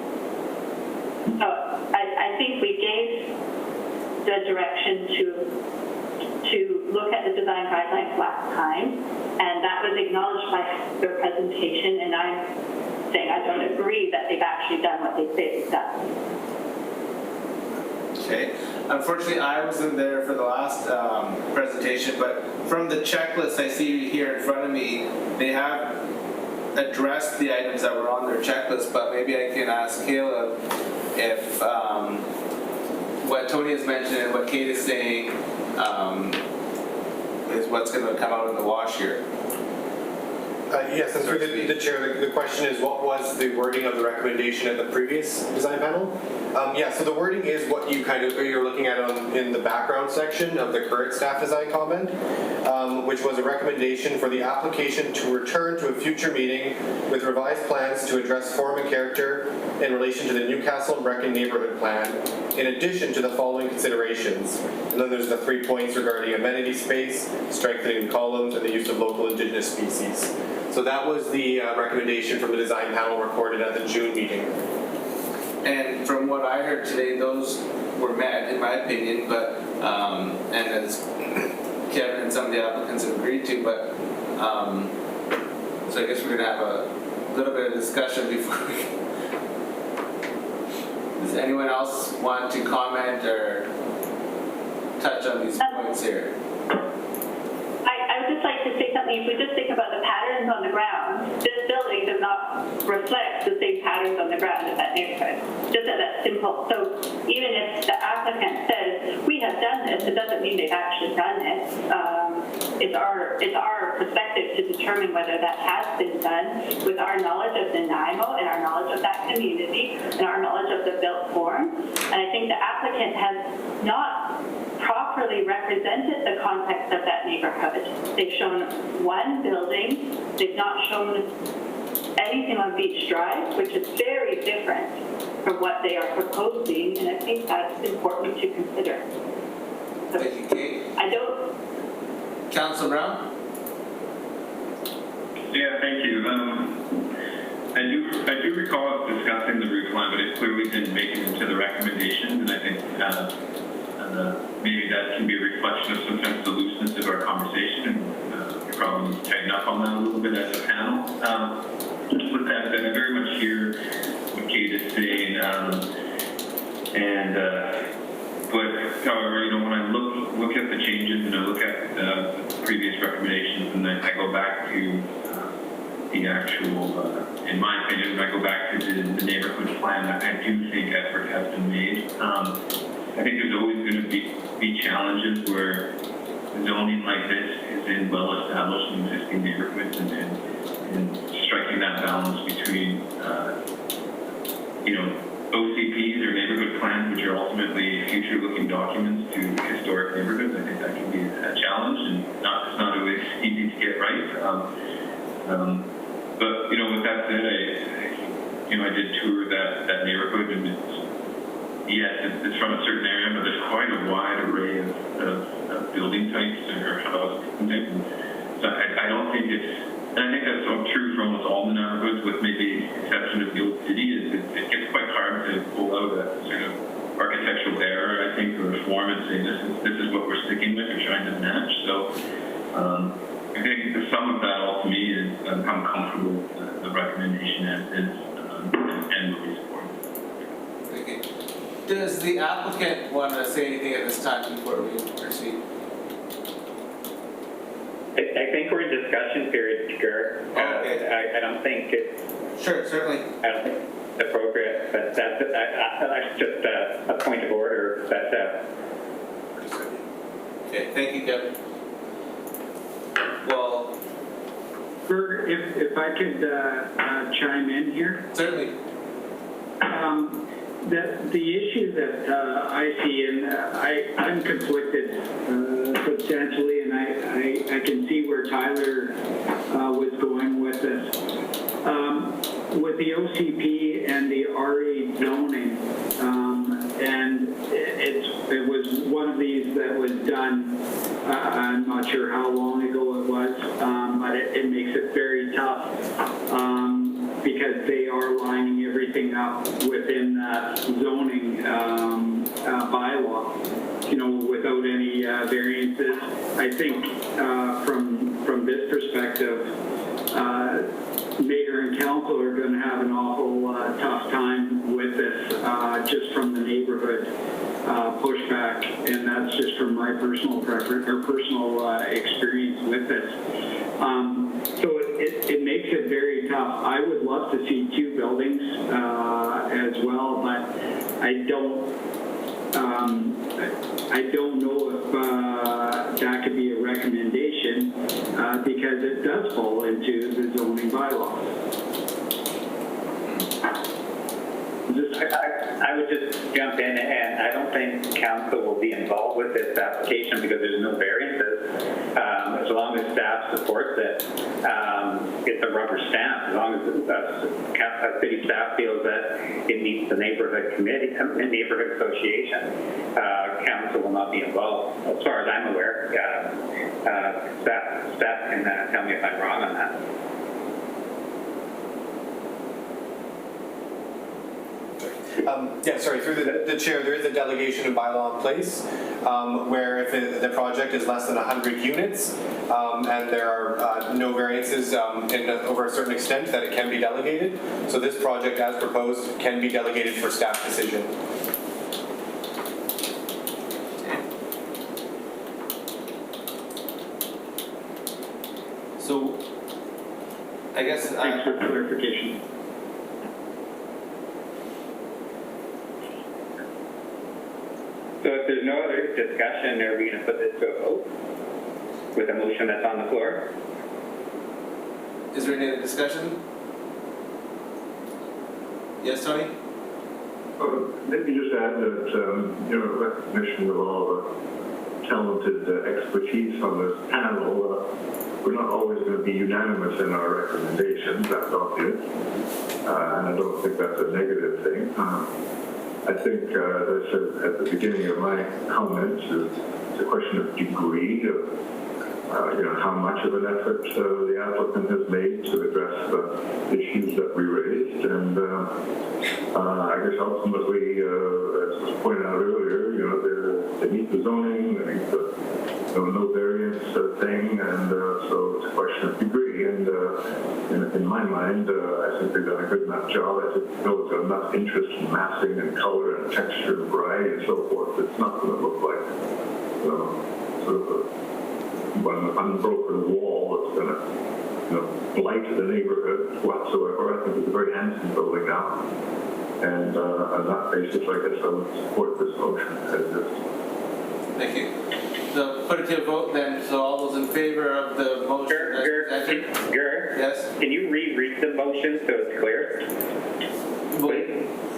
So I think we gave the direction to look at the design guidelines last time, and that was acknowledged by their presentation, and I'm saying I don't agree that they've actually done what they say they've done. Okay. Unfortunately, I wasn't there for the last presentation, but from the checklist I see here in front of me, they have addressed the items that were on their checklist, but maybe I can ask Caleb if what Tony has mentioned and what Kate is saying is what's going to come out in the wash here. Yes, and through the chair, the question is what was the wording of the recommendation at the previous design panel? So the wording is what you're looking at in the background section of the current staff design comment, which was a recommendation for the application to return to a future meeting with revised plans to address form and character in relation to the Newcastle and Brecon neighborhood plan, in addition to the following considerations. And then there's the 3 points regarding amenity space, strengthening columns, and the use of local indigenous species. So that was the recommendation from the design panel recorded at the June meeting. And from what I heard today, those were met, in my opinion, but, and as Kevin and some of the applicants have agreed to, but, so I guess we're gonna have a little bit of discussion before we. Does anyone else want to comment or touch on these points here? I would just like to say something. If we just think about the patterns on the ground, this building does not reflect the same patterns on the ground as that neighborhood. Just that simple. So even if the applicant says, we have done this, it doesn't mean they've actually done it. It's our perspective to determine whether that has been done with our knowledge of Nanaimo and our knowledge of that community and our knowledge of the built form. And I think the applicant has not properly represented the context of that neighborhood. They've shown one building. They've not shown anything on Beach Drive, which is very different from what they are proposing, and I think that's important to consider. So Thank you, Kate. I don't. Councilor Brown? Yeah, thank you. I do recall us discussing the roof line, but it clearly didn't make it into the recommendation, and I think maybe that can be a reflection of sometimes the looseness of our conversation, and we probably need to tighten up on that a little bit as a panel. With that said, I very much hear what Kate is saying, but however, when I look at the changes and I look at the previous recommendations, and then I go back to the actual, in my opinion, when I go back to the neighborhood plan, I do think effort has been made. I think there's always going to be challenges where zoning like this is in well-established and existing neighborhoods, and striking that balance between, OCPs or neighborhood plans, which are ultimately future-looking documents to historic neighborhoods. I think that can be a challenge, and it's not always easy to get right. But with that said, I did tour that neighborhood, and it's from a certain area, but there's quite a wide array of building types or housing types. So I don't think and I think that's so true for almost all the neighborhoods, with maybe the exception of the old city. It gets quite hard to pull out a sort of architectural error, I think, or a form and say this is what we're sticking with or trying to match. So I think the sum of that all to me is I'm comfortable with the recommendation as is, and will be supported. Thank you. Does the applicant want to say anything at this time before we proceed? I think we're in discussion period, Garrett. Okay. I don't think it's... Sure, certainly. I don't think it's appropriate, but that's just a point of order. Okay, thank you, Kevin. Well... Bert, if I could chime in here. Certainly. The issue that I see, and I'm conflicted substantially, and I can see where Tyler was going with this. With the OCP and the RE zoning, and it was one of these that was done, I'm not sure how long ago it was, but it makes it very tough because they are lining everything up within that zoning bylaw, without any variances. I think from this perspective, mayor and council are going to have an awful tough time with this, just from the neighborhood pushback, and that's just from my personal preference or personal experience with this. So it makes it very tough. I would love to see two buildings as well, but I don't know if that could be a recommendation because it does fall into the zoning bylaw. I would just jump in, and I don't think council will be involved with this application because there's no variances. As long as staff supports it, it's a rubber stamp. As long as city staff feels that it meets the neighborhood committee, neighborhood association, council will not be involved. As far as I'm aware, staff can tell me if I'm wrong on that. Yeah, sorry, through the chair, there is a delegation of bylaw in place where if the project is less than 100 units and there are no variances over a certain extent, that it can be delegated. So this project, as proposed, can be delegated for staff decision. So, I guess. Thanks for clarification. So if there's no other discussion, are we going to put this to a vote with a motion that's on the floor? Is there any other discussion? Yes, Tony? Maybe just add that, recognition of all the talented expertise on this panel, we're not always going to be unanimous in our recommendations, that's obvious, and I don't think that's a negative thing. I think, as I said at the beginning of my comments, it's a question of degree of, how much of an effort the applicant has made to address the issues that we raised. And I guess ultimately, as was pointed out earlier, they meet the zoning, they meet the no variance thing, and so it's a question of degree. And in my mind, I think they've done a good enough job. I think they've got enough interest in massing and color and texture and variety and so forth. It's not going to look like sort of an unbroken wall that's going to blight the neighborhood whatsoever. I think it's a very handsome building now. And on that basis, I guess I would support this motion as is. Thank you. So put it to a vote then, so all those in favor of the motion? Gert, yes? Can you reread the motion so it's clear?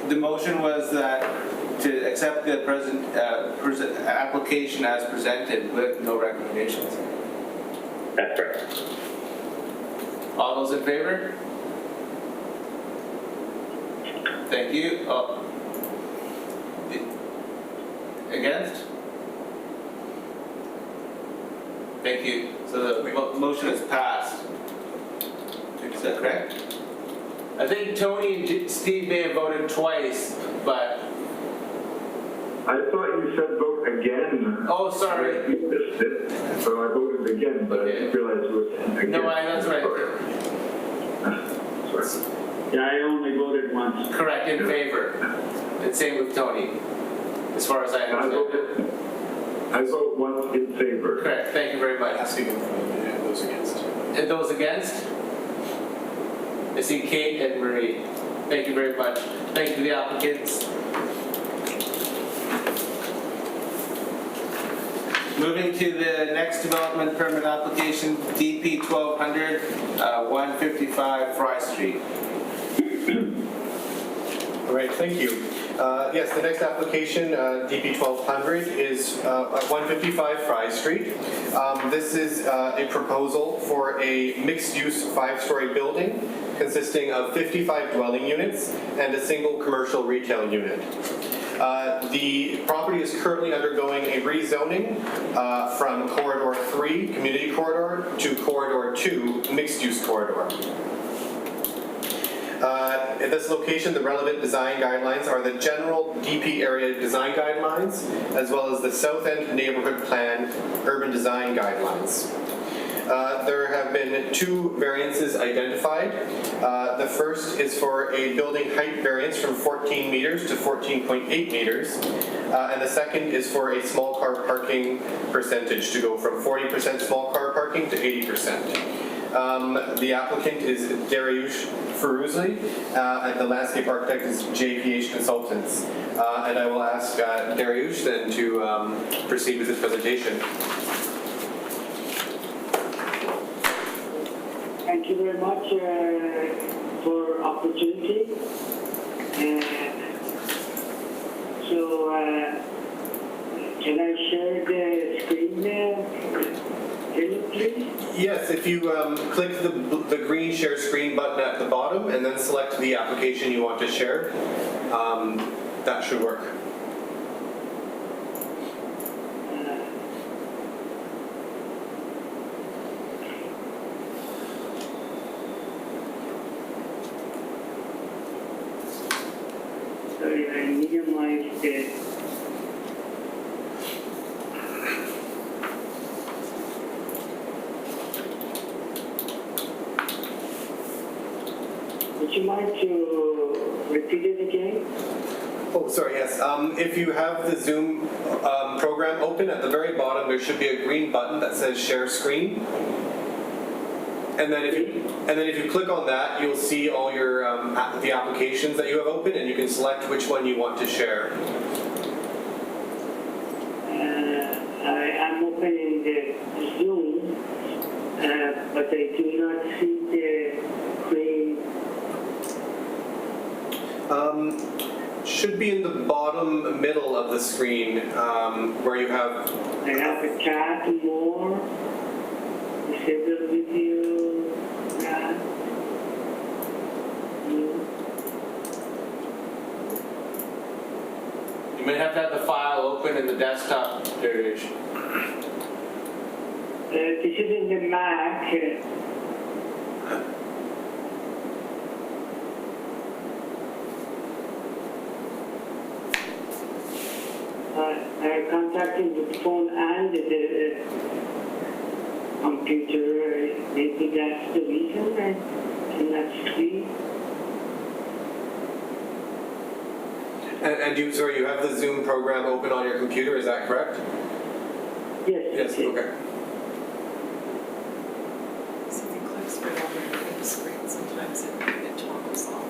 The motion was that to accept the present application as presented with no recommendations. That's right. All those in favor? Thank you. Against? Thank you. So the motion is passed. Is that correct? I think Tony and Steve may have voted twice, but... I thought you said vote again. Oh, sorry. I missed it, so I voted again, but I didn't realize it was again. No, that's right. Sorry. Yeah, I only voted once. Correct, in favor. And same with Tony, as far as I understand it. I vote once in favor. Correct, thank you very much. Asking those against. And those against? I see Kate and Marie. Thank you very much. Thank you to the applicants. Moving to the next development permit application, DP 1200, 155 Fry Street. All right, thank you. Yes, the next application, DP 1200, is 155 Fry Street. This is a proposal for a mixed-use 5-story building consisting of 55 dwelling units and a single commercial retail unit. The property is currently undergoing a rezoning from Corridor 3, Community Corridor, to Corridor 2, Mixed-Use Corridor. At this location, the relevant design guidelines are the general DP area design guidelines, as well as the South End Neighborhood Plan urban design guidelines. There have been 2 variances identified. The first is for a building height variance from 14 meters to 14.8 meters. And the second is for a small car parking percentage to go from 40% small car parking to 80%. The applicant is Dariush Feruzli, and the landscape architect is JPH Consultants. And I will ask Dariush then to proceed with his presentation. Thank you very much for opportunity. Can I share the screen please? Yes, if you click the green share screen button at the bottom and then select the application you want to share, that should work. minimize the would you mind to repeat it again? Oh, sorry, yes. If you have the Zoom program open, at the very bottom there should be a green button that says Share Screen. And then if you click on that, you'll see all your the applications that you have open, and you can select which one you want to share. I'm opening the Zoom, but I do not see the green. Should be in the bottom middle of the screen where you have. I have a chat more, disable video, chat. You may have to have the file open in the desktop, Dariush. This is in the Mac. I'm contacting the phone and the computer. Maybe that's the reason I cannot see. And you have the Zoom program open on your computer, is that correct? Yes. Yes, okay. So if you click straight over the screen, sometimes it toggles off.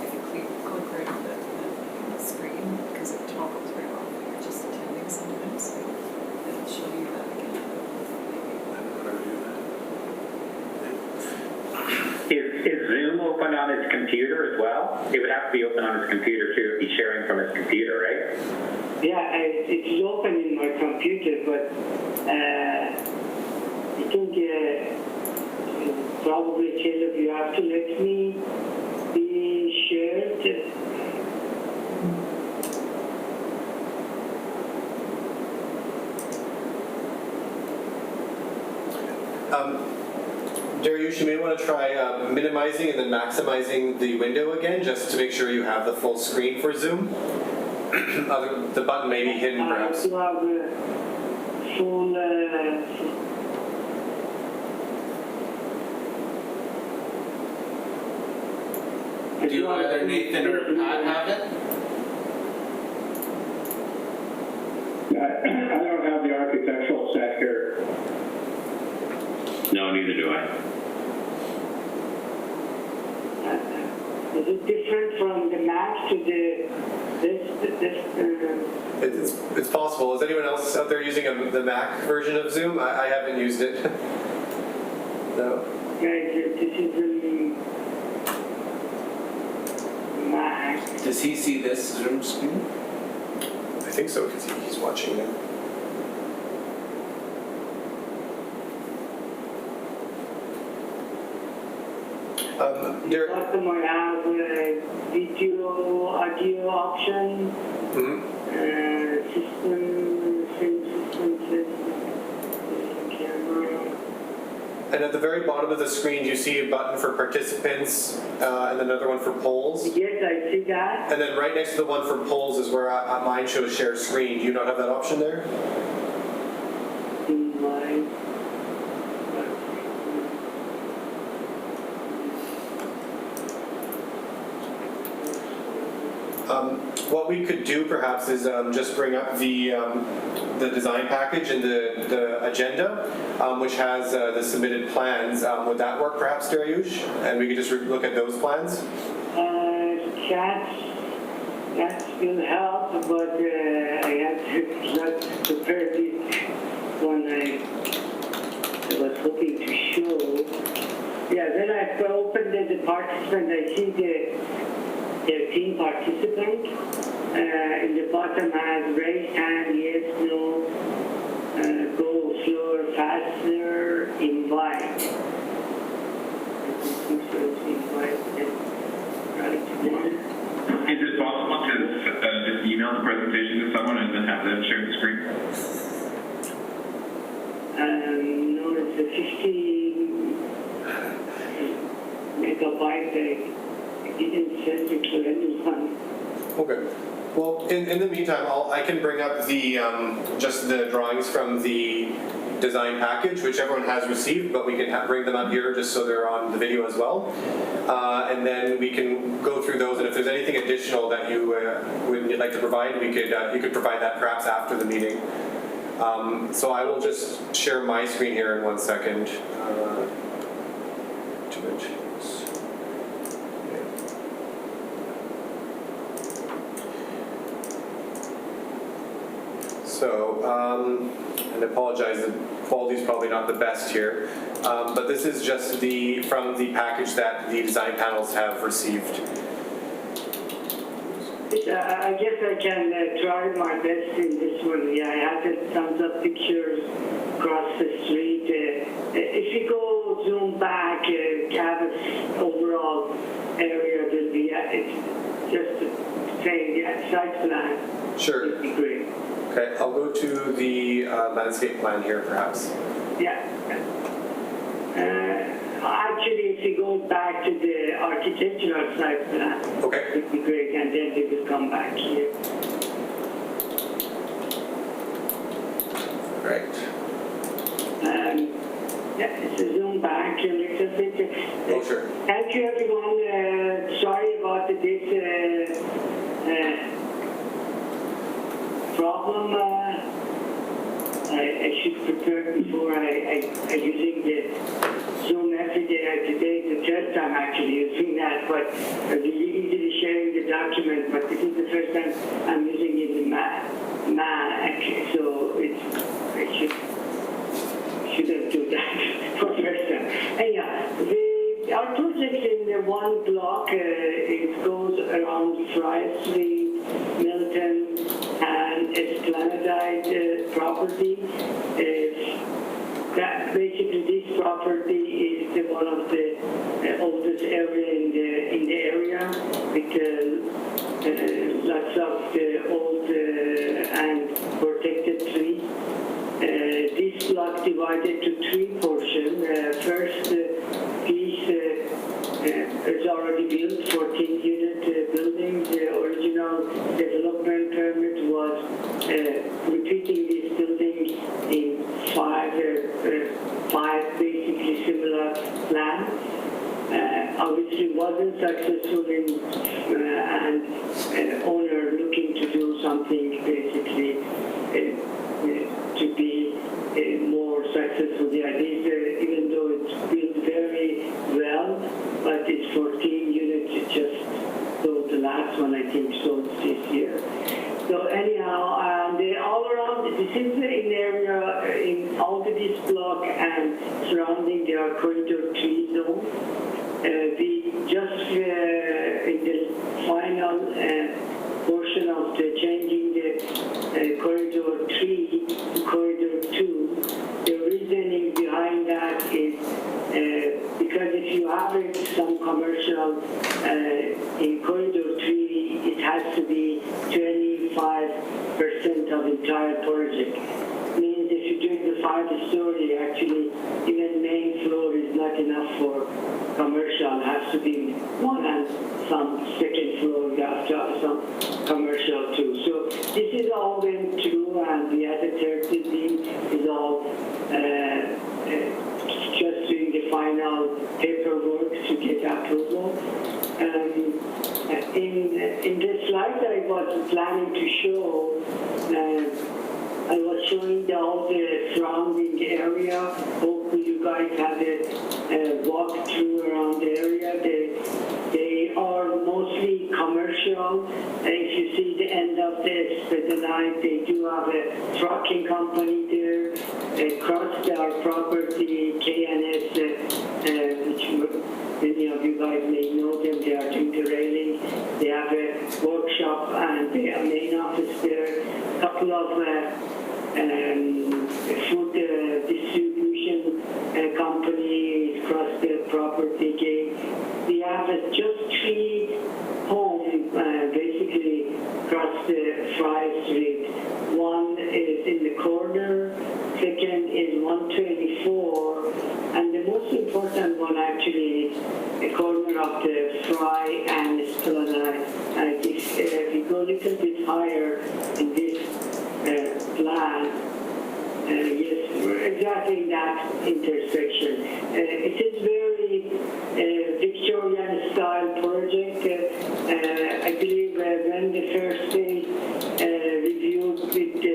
If you click right on the screen, because it toggles right off when you're just attending sometimes, it'll show you that again. Is Zoom open on his computer as well? It would have to be open on his computer too, if he's sharing from his computer, right? Yeah, it's open in my computer, but I think probably Caleb, you have to let me be shared. Dariush, you may want to try minimizing and then maximizing the window again, just to make sure you have the full screen for Zoom. The button may be hidden, perhaps. I have full. Do either Nathan or Pat have it? I don't have the architectural set here. No, neither do I. Is it different from the Mac to It's possible. Is anyone else out there using the Mac version of Zoom? I haven't used it. No. This is the Mac. Does he see this Zoom screen? I think so, because he's watching it. Bottom I have a video, audio option, system, camera. And at the very bottom of the screen, you see a button for participants and another one for polls. Yes, I see that. And then right next to the one for polls is where mine shows share screen. Do you not have that option there? What we could do perhaps is just bring up the design package and the agenda, which has the submitted plans. Would that work perhaps, Dariush? And we could just look at those plans? That will help, but I had to not prepare this one I was hoping to show. Yeah, then I opened the participant, I see the team participant. In the bottom I have raise hand, yes, no, go slower, faster, invite. Is it possible to just email the presentation to someone and then have them share the screen? No, it's a 50 megabyte. I didn't send it to anyone. Okay. Well, in the meantime, I can bring up the just the drawings from the design package, which everyone has received, but we can bring them up here just so they're on the video as well. And then we can go through those, and if there's anything additional that you would like to provide, we could you could provide that perhaps after the meeting. So I will just share my screen here in 1 second. So, and I apologize, the quality is probably not the best here, but this is just from the package that the design panels have received. I guess I can try my best in this one. Yeah, I have tons of pictures across the street. If you go zoom back, have an overall area, will be it's just saying site plan. Sure. Would be great. Okay, I'll go to the landscape plan here, perhaps. Yeah. Actually, if you go back to the architectural site plan, okay, it would be great, and then we will come back here. Great. Yeah, it's a zoom back a little bit. Oh, sure. Thank you, everyone. Sorry about this problem. I should prepare before I using the Zoom every day. Today is the third time actually using that, but easily sharing the document. But this is the first time I'm using it in Mac, so I shouldn't do that for first time. Anyhow, our project in the one block. It goes around Fry Street, Milton, and Esplanade property. That basically this property is one of the oldest area in the area with lots of the old and protected trees. This block divided to three portions. First piece is already built, 14-unit building. The original development permit was repeating these buildings in five basically similar plans. Obviously wasn't successful and owner looking to do something basically to be more successful. The idea, even though it's built very well, but it's 14 units, it just sold the last one, I think, sold this year. So anyhow, all around, this is in area, in all of this block and surrounding the corridor 3 zone. We just in the final portion of the changing the corridor 3 to corridor 2. The reasoning behind that is because if you have some commercial in corridor 3, it has to be 25% of entire project. Means if you do the 5-story, actually even main floor is not enough for commercial. It has to be one and some second floor. You have to have some commercial too. So this is all went through, and the other third building is all just doing the final paperwork to get approval. In the slide I was planning to show, I was showing all the surrounding area. Hopefully you guys have a walk through around the area. They are mostly commercial. If you see the end of the line, they do have a trucking company there. Across our property, K&S, which many of you guys may know them, they are doing the railing. They have a workshop and their main office there. A couple of food distribution companies across the property gate. We have just 3 homes basically across the Fry Street. One is in the corner, second is 124, and the most important one actually is the corner of the Fry and during that intersection. It is very Victorian style project. I believe when the first phase reviewed with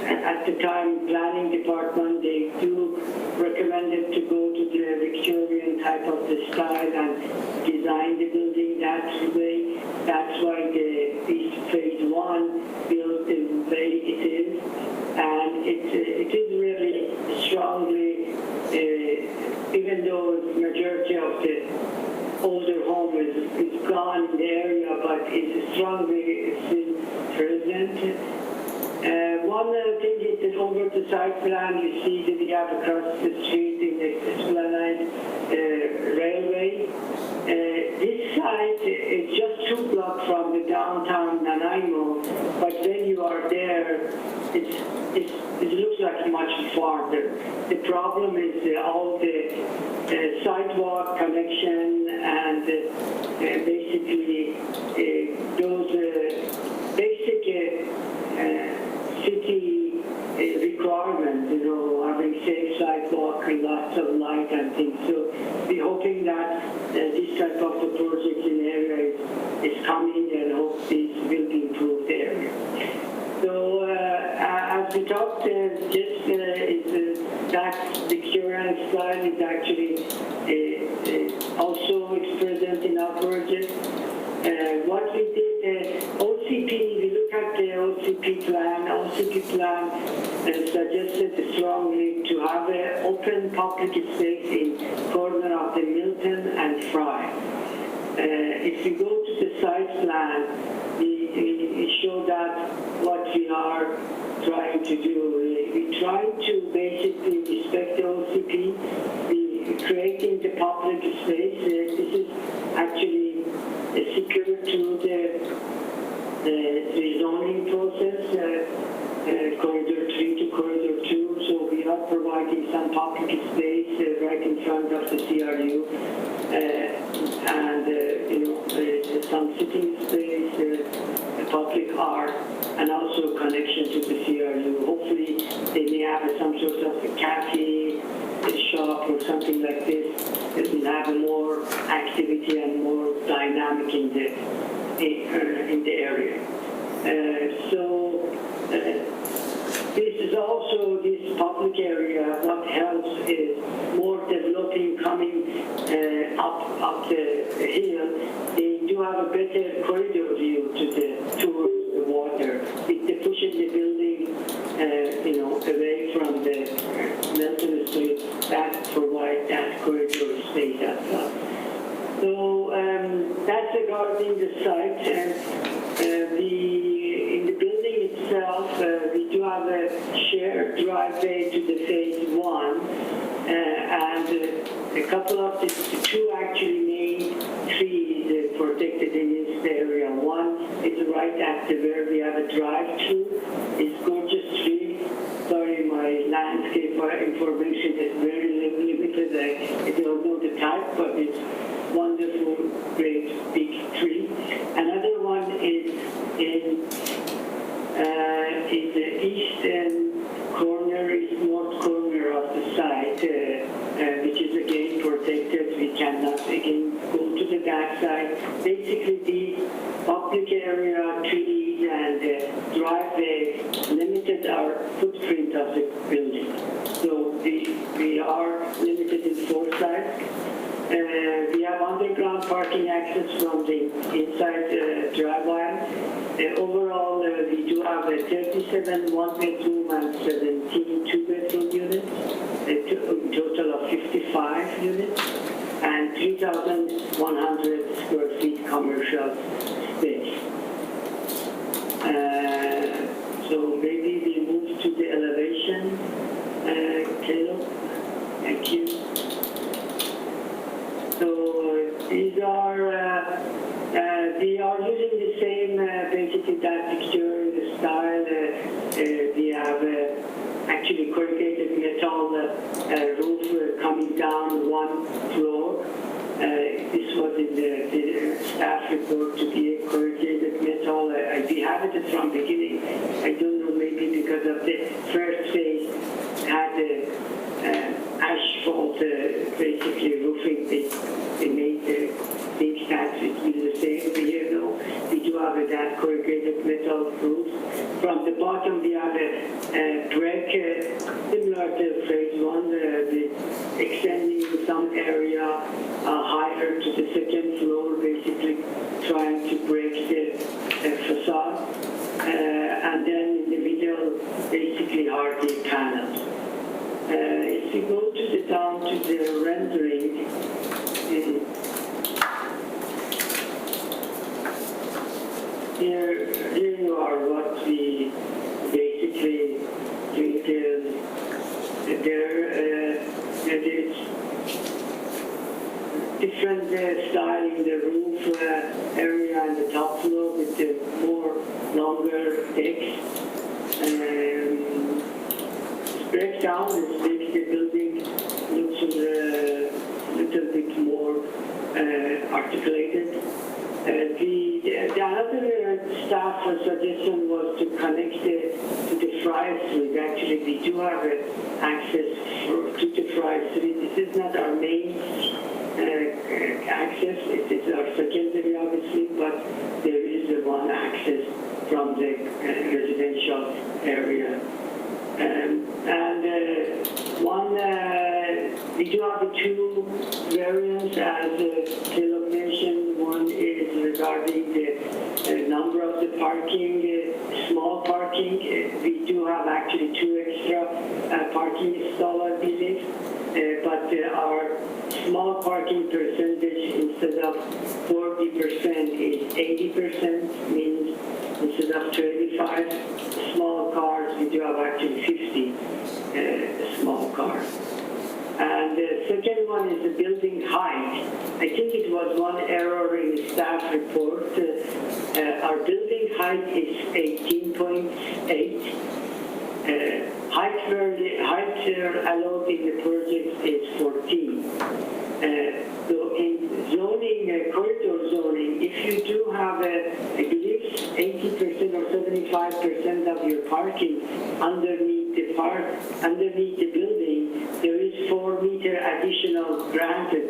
at the time planning department, they do recommended to go to the Victorian type of the style and design the building that way. That's why this phase one built the way it is, and it is really strongly, even though the majority of the older home is gone in the area, but it's strongly still present. One thing is that over the site plan, you see that we have across the street in the Esplanade Railway. This site is just 2 blocks from the downtown Nanaimo, but when you are there, it looks like much farther. The problem is all the sidewalk connection and basically those basic city requirements, having safe sidewalk and lots of light and things. So we're hoping that this type of the project in the area is coming, and hope this will improve the area. So as we talked, that Victorian style is actually also it's present in our project. What we did, OCP, we look at the OCP plan suggested strongly to have an open public space in corner of the Milton and Fry. If you go to the site plan, we show that what we are trying to do. We try to basically respect the OCP. We creating the public space. This is actually secure to the rezoning process, corridor 3 to corridor 2. So we are providing some public space right in front of the CRU, and some sitting space, public art, and also connection to the CRU. Hopefully, they may have some sort of a cafe, a shop, or something like this. It will have more activity and more dynamic in the area. This is also this public area. What helps is more developing coming up the hill. They do have a better corridor view towards the water. If they pushing the building, away from the Milton Street, that provides that corridor space as well. So that's regarding the site. And in the building itself, we do have a shared driveway to the phase one, and a couple of the two actually main trees protected in this area. One is right after where we have a drive-through. It's gorgeous tree. Sorry, my landscape information is very limited. I don't know the type, but it's wonderful, great big tree. Another one is in the eastern corner, north corner of the site, which is again protected. We cannot again go to the back side. Basically, the public area, trees, and driveway limited our footprint of the building. So we are limited in 4 sides. We have underground parking access from the inside driveway. Overall, we do have 37 one-bedroom and 17 two-bedroom units, a total of 55 units, and 3,100 square feet commercial space. So maybe we move to the elevation. Caleb, thank you. So these are, we are using the same, basically that Victorian style. We have actually corrugated metal roof coming down 1 floor. This was in the staff report to be corrugated metal. We have it from beginning. I don't know, maybe simply because of the first phase had asphalt, basically roofing. They made the big stacks. It will be the same here though. We do have that corrugated metal roof. From the bottom we have a brick, similar to phase one, extending some area higher to the second floor, basically trying to break the facade. And then in the middle, basically hardy panels. If you go down to the rendering, here you are what we basically detailed there. It's different style in the roof area and the top floor with the more longer decks. Breakdown is makes the building looks a little bit more articulated. The other staff suggestion was to connect to the Fry Street. Actually, we do have access to the Fry Street. This is not our main access. It is our secondary, obviously, but there is one access from the residential area. We do have two variants as Caleb mentioned. One is regarding the number of the parking, small parking. We do have actually two extra parking stalls, I believe. But our small parking percentage instead of 40% is 80%, means instead of 25 small cars, we do have actually 50 small cars. And the second one is the building height. I think it was one error in the staff report. Our building height is 18.8. Height allowed in the project is 14. So in zoning, corridor zoning, if you do have, I believe 80% or 75% of your parking underneath the building, there is 4 meter additional granted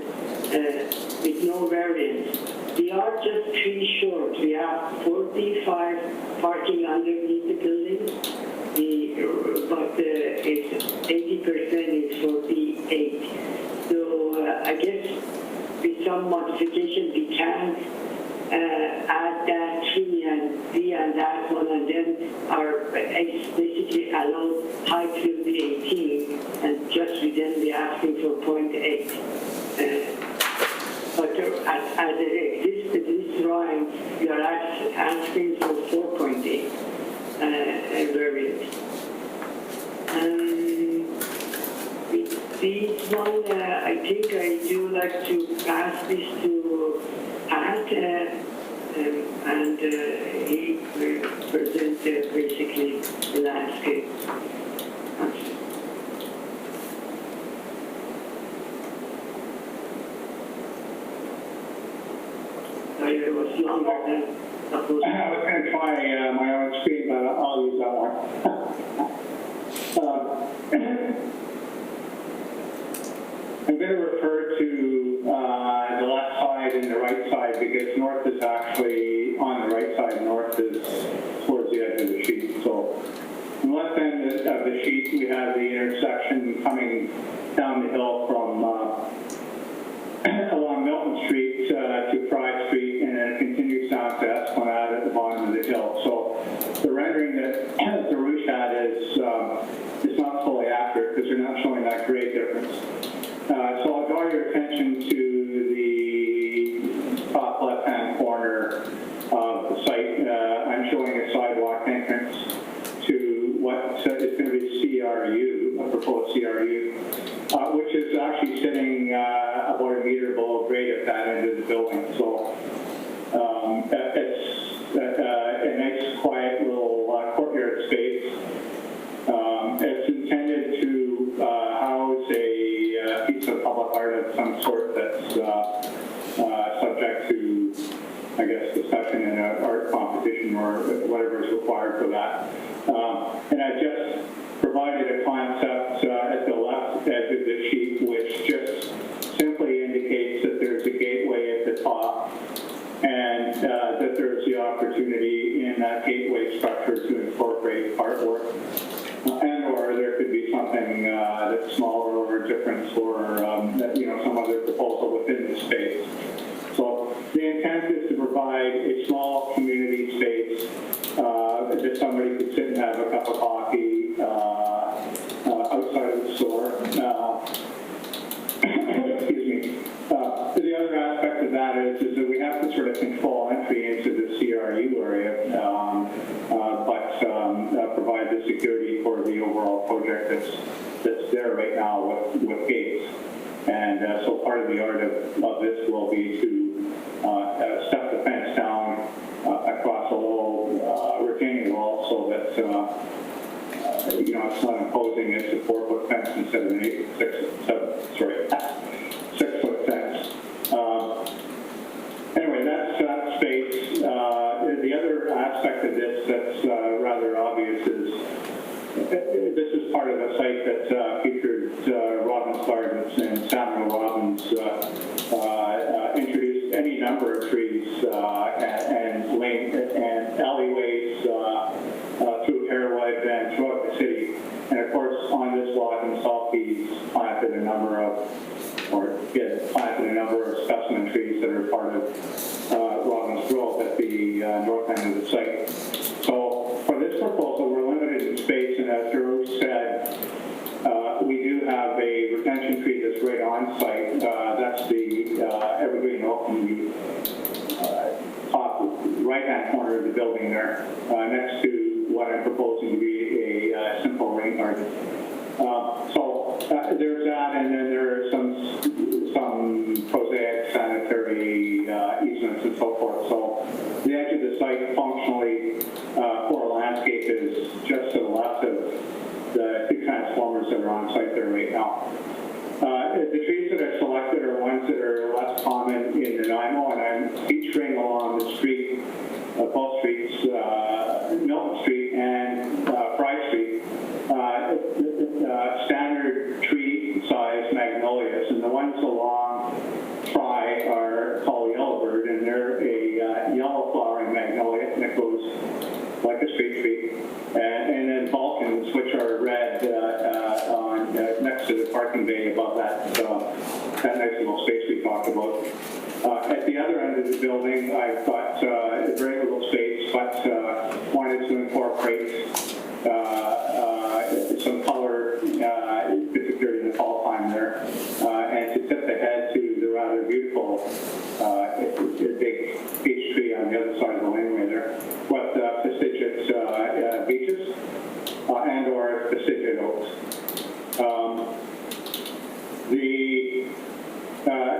with no variance. We are just 3 short. We have 45 parking underneath the building, but it's 80% is 48. So I guess with some modification we can add that tree and B and that one, and then our basically allowed height will be 18, and just within the asking for 0.8. But as it exists, this drawing, we are asking for 4.8 variance. This one, I think I do like to pass this to Pat, and he will present basically the landscape. It was longer than supposed. I was going to try my own screen, but I'll use that one. I'm going to refer to the left side and the right side because north is actually on the right side. North is towards the edge of the sheet. So on the left end of the sheet, we have the intersection coming down the hill from along Milton Street to Fry Street, and then it continues down to Esplanade at the bottom of the hill. So the rendering that Darush had is not fully accurate because they're not showing that grade difference. So I'll draw your attention to the top left-hand corner of the site. I'm showing a sidewalk entrance to what is going to be CRU, a proposed CRU, which is actually sitting about a meter below grade at that end of the building. So it's a nice, quiet little courtyard space. It's intended to house a piece of public art of some sort that's subject to I guess, discussion in an art competition or whatever is required for that. And I just provided a concept at the left edge of the sheet, which just simply indicates that there's a gateway at the top and that there's the opportunity in that gateway structure to incorporate artwork. And or there could be something that's smaller or different or some other proposal within the space. So the intent is to provide a small community space that somebody could sit and have a cup of coffee outside of the store. Excuse me. The other aspect of that is that we have to sort of control entry into the CRU area, but provide the security for the overall project that's there right now with gates. And so part of the art of this will be to step the fence down across a low retaining wall so that it's not imposing. It's a 4-foot fence instead of an 6-foot fence. Anyway, that's that space. The other aspect of this that's rather obvious is this is part of a site that featured Robbins Gardens, and Samuel Robbins introduced any number of trees and alleyways through Harewood and throughout the city. And of course, on this lot himself, he's planted a number of specimen trees that are part of Robbins Grove at the north end of the site. So for this proposal, we're limited in space, and as Drew said, we do have a retention tree that's right on site. That's the evergreen oak in the top right-hand corner of the building there, next to what I'm proposing to be a simple rain garden. So there's that, and then there are some prosaic sanitary easements and so forth. So the edge of the site functionally for a landscape is just to the left of the two transformers that are on site there right now. The trees that are selected are ones that are less common in Nanaimo, and I'm featuring along the street, both streets, Milton Street and Fry Street, standard tree size magnolias, and the ones along Fry are called yellowbird, and they're a yellow flowering magnolia that goes like a street tree, and then Balkans, which are red next to the parking bay above that nice little space we talked about. At the other end of the building, I've got very little space, but wanted to incorporate some color, particularly in the fall time there, and to tip the head to the rather beautiful big beech tree on the other side of the laneway there, with fastigiate beeches and or fastigiate oaks.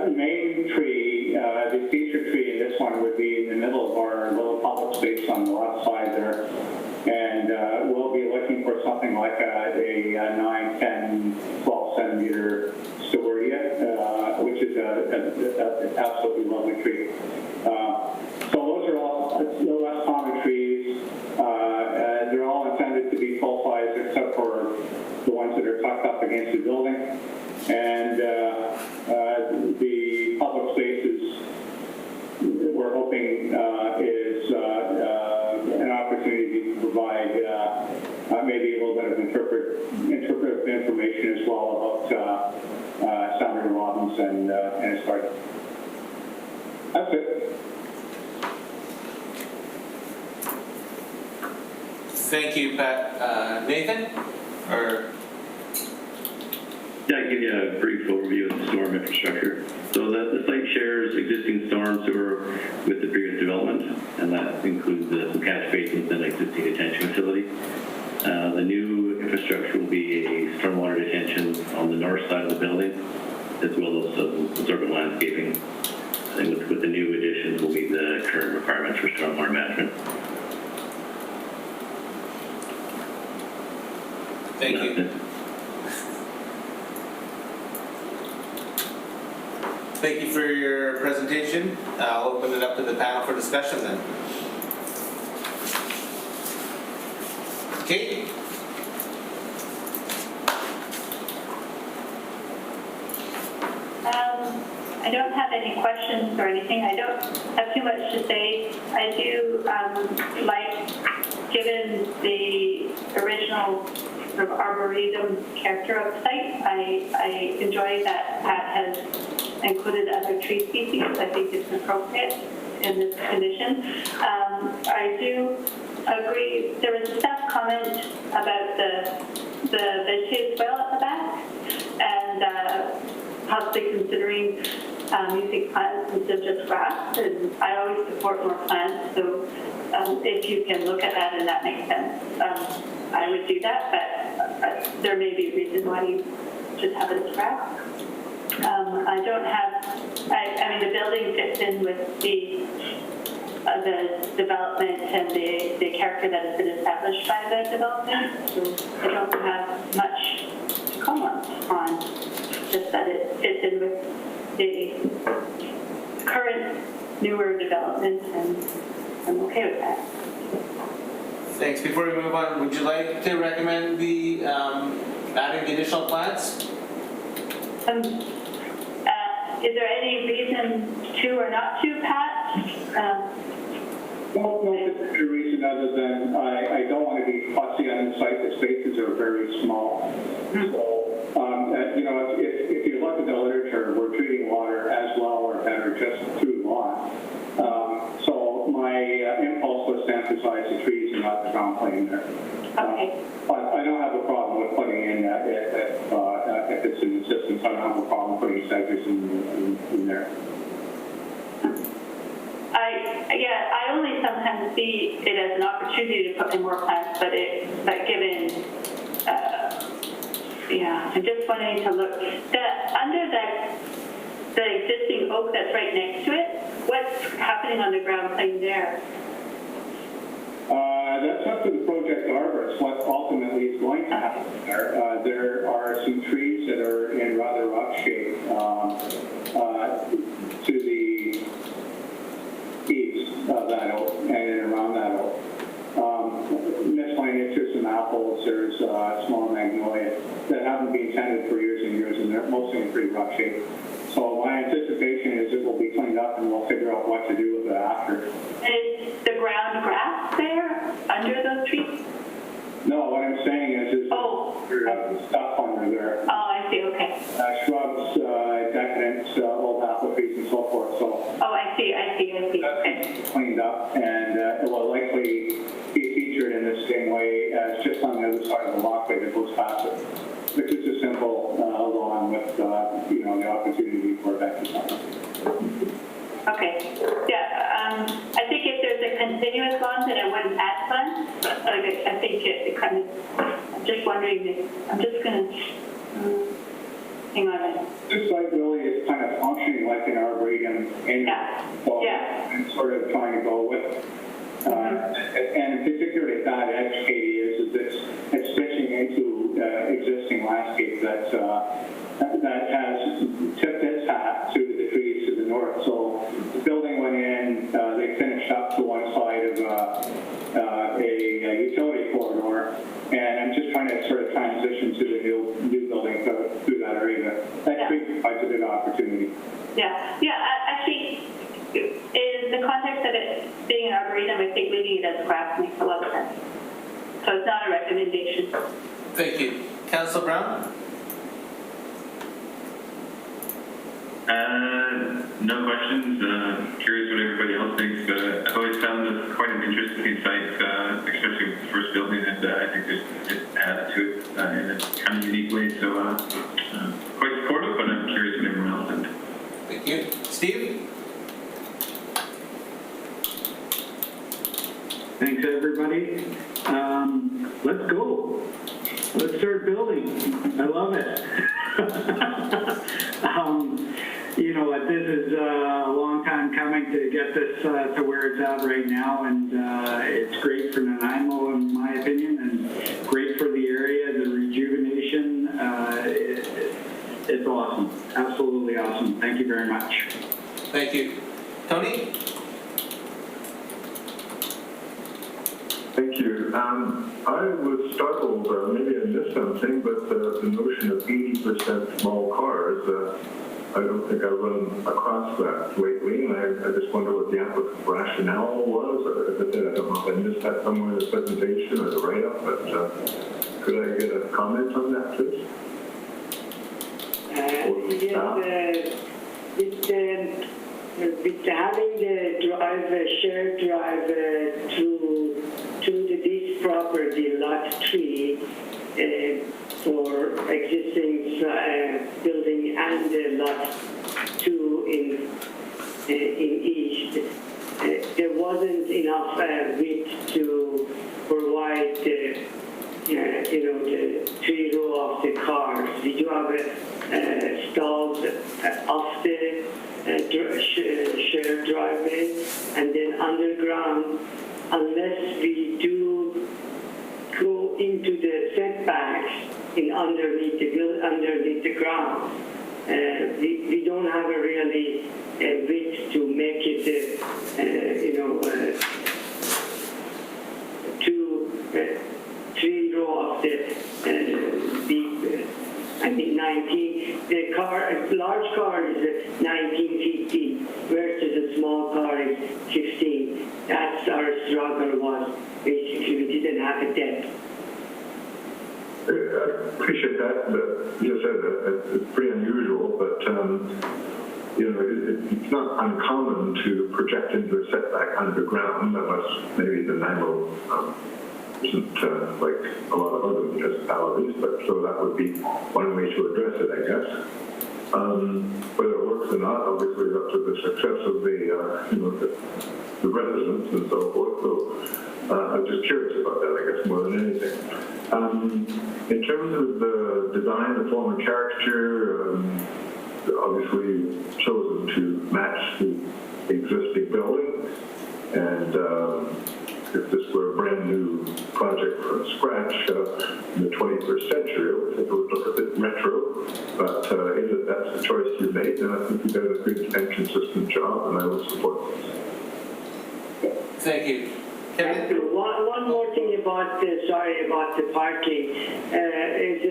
The main tree, the feature tree in this one would be in the middle of our little public space on the left side there. And we'll be looking for something like a 9, 10, 12 centimeter storia, which is an absolutely lovely tree. So those are all the less common trees. They're all intended to be full size except for the ones that are tucked up against the building. And the public spaces we're hoping is an opportunity to provide maybe a little bit of interpretive information as well about Samuel Robbins and his garden. That's it. Thank you, Pat. Nathan? Yeah, I can give you a brief overview of the storm infrastructure. So the site shares existing storm sewer with the previous development, and that includes some catch basins and existing detention facility. The new infrastructure will be a stormwater detention on the north side of the building, as well as some absorbent landscaping. And with the new additions, will meet the current requirements for stormwater management. Thank you. Thank you for your presentation. I'll open it up to the panel for discussion then. Kate? I don't have any questions or anything. I don't have too much to say. I do like, given the original sort of arboretum character of the site, I enjoy that Pat has included other tree species. I think it's appropriate in this condition. I do agree. There was a staff comment about the vegetative swale at the back, and possibly considering using plants instead of just grass. And I always support more plants, so if you can look at that and that makes sense, I would do that. But there may be a reason why you just have it as grass. I don't have. I mean, the building fits in with the development and the character that has been established by the development. So I don't have much to comment on, just that it fits in with the current newer development, and I'm okay with that. Thanks. Before we move on, would you like to recommend the adding the additional plants? Is there any reason to or not to, Pat? No particular reason other than I don't want to be fussy on the site. The spaces are very small. So, you know, if you look at the literature, we're treating water as well or better just through lawn. So my impulse was to emphasize the trees and not the ground plane there. Okay. But I don't have a problem with putting in if it's in the system. So I don't have a problem putting sectors in there. I only sometimes see it as an opportunity to put in more plants, but given, I'm just wanting to look. Under the existing oak that's right next to it, what's happening on the ground plane there? That's up to the project arborist, what ultimately is going to happen there. There are some trees that are in rather rough shape to the east of that oak and around that oak. Miscellaneous, there's some apples, there's small magnolia that haven't been tended for years and years, and they're mostly in pretty rough shape. So my anticipation is it will be cleaned up and we'll figure out what to do with it after. Is the ground grass there under those trees? No, what I'm saying is there's stuff under there. Oh, I see, okay. Shrubs, decadents, old apple trees and so forth. So oh, I see. Okay. Cleaned up, and it will likely be featured in the same way as just on the other side of the walkway that goes past it. Which is a simple lawn with the opportunity for vegetables. Okay. Yeah. I think if there's a continuous lawn, then I wouldn't add plants. I think it kind of. I'm just wondering. I'm just gonna hang on a minute. This site really is kind of functioning like an arboretum, and I'm sort of trying to go with. And particularly that edge, Katie, is it's stitching into existing landscape that has tipped its hat to the trees to the north. So the building went in, they finished up to one side of a utility corridor, and I'm just trying to sort of transition to the new building through that area. That provides a good opportunity. Yeah. Actually, in the context of it being an arboretum, I think leaving it as grass makes a lot of sense. So it's not a recommendation. Thank you. Councillor Brown? No questions. Curious what everybody else thinks. I've always found this quite an interesting site, especially with the first building, and I think it adds to it in a kind of unique way. So quite supportive, but I'm curious what everyone else thinks. Thank you. Steve? Thanks, everybody. Let's go. Let's start building. I love it. This is a long time coming to get this to where it's at right now, and it's great for Nanaimo, in my opinion, and great for the area, the rejuvenation. It's awesome, absolutely awesome. Thank you very much. Thank you. Tony? Thank you. I was startled, maybe I missed something, but the notion of 80% small cars, I don't think I've run across that lately, and I just wonder what the applicant's rationale was. As I said, I don't know if I missed that somewhere in the presentation or the write-up, but could I get a comment on that, please? With having the drive, shared drive to this property, lot 3, for existing building and lot 2 in east, there wasn't enough width to provide the 3 row of the cars. We do have stalls off the shared driveway, and then underground, unless we do go into the setbacks in underneath the ground, we don't have a really width to make it, three row of the deep. 19. The large car is 1950 versus a small car is 15. That's our struggle was. Basically, we didn't have a depth. I appreciate that, but you said it's pretty unusual, but it's not uncommon to project into a setback underground, unless maybe the NIMO isn't like a lot of other municipalities, but so that would be one way to address it, I guess. Whether it works or not, obviously, is up to the success of the residents and so forth. So I'm just curious about that, I guess, more than anything. In terms of the design, the form and character, obviously chosen to match the existing building, and if this were a brand new project from scratch in the 21st century, I think it would look a bit retro, but if that's the choice you made, then I think you did a good and consistent job, and I will support this. Thank you. Thank you. One more thing about the parking. Is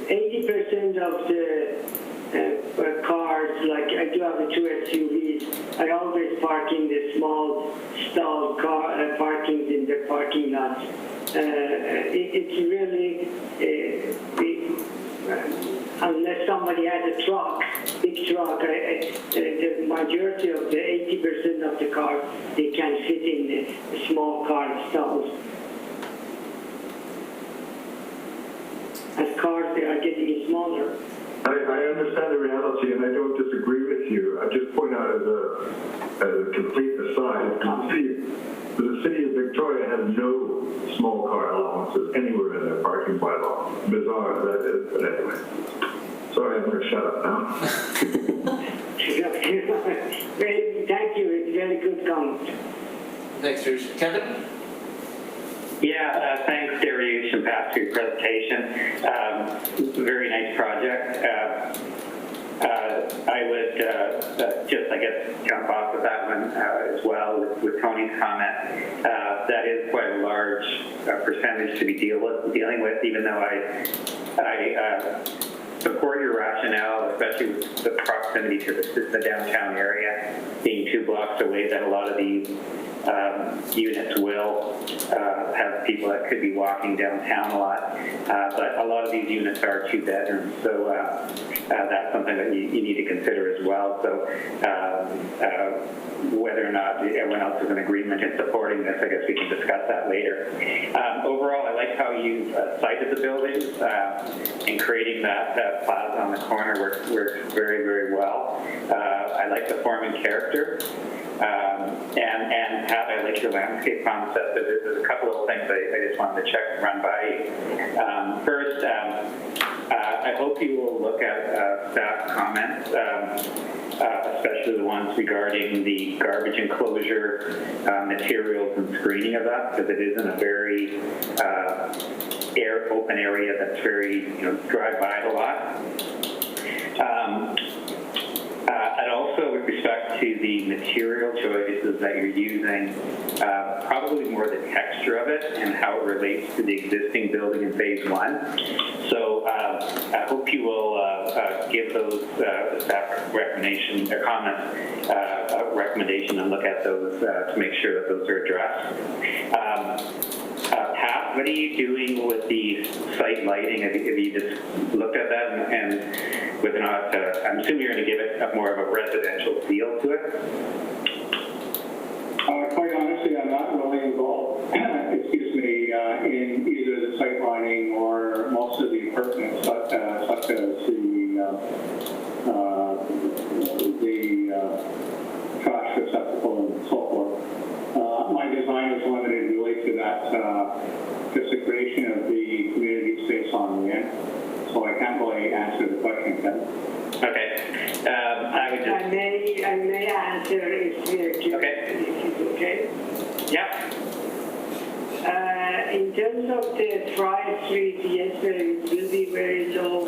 80% of the cars, like I do have the 2 SUVs, I always park in the small stall car parkings in the parking lots. It's really, unless somebody has a truck, big truck, the majority of the 80% of the cars, they can fit in the small car stalls. As cars, they are getting smaller. I understand the reality, and I don't disagree with you. I just point out as a complete aside, the city of Victoria has no small car allowances anywhere in their parking bylaw. Bizarre that is, but anyway. Sorry, I'm going to shut up now. Thank you. It's very good comment. Thanks, Bruce. Kevin? Yeah, thanks, Dariush and Pat, for your presentation. Very nice project. I would just, I guess, jump off of that one as well with Tony's comment. That is quite a large percentage to be dealing with, even though I support your rationale, especially with the proximity to the downtown area, being 2 blocks away, that a lot of these units will have people that could be walking downtown a lot, but a lot of these units are 2 bedrooms, so that's something that you need to consider as well. So whether or not everyone else is in agreement in supporting this, I guess we can discuss that later. Overall, I like how you cited the buildings and creating that plaza on the corner works very, very well. I like the form and character. And Pat, I like your landscape concept, but there's a couple of things I just wanted to check and run by you. First, I hope you will look at staff comments, especially the ones regarding the garbage enclosure materials and screening of that, because it is in a very open area that's very, drive by it a lot. And also with respect to the material choices that you're using, probably more the texture of it and how it relates to the existing building in phase 1. So I hope you will give those staff recommendation or comments a recommendation and look at those to make sure that those are addressed. Pat, what are you doing with the site lighting? Have you just looked at that and with I'm assuming you're going to give it more of a residential feel to it? Quite honestly, I'm not really involved, excuse me, in either the site lining or most of the appurtenance, such as the trash receptacle and so forth. My design is limited really to that, just the creation of the community space on the end. So I can't really answer the question, Kevin. Okay. I would just... I may answer if you're okay. Okay? Yeah. In terms of the Fry Street, yes, there will be very low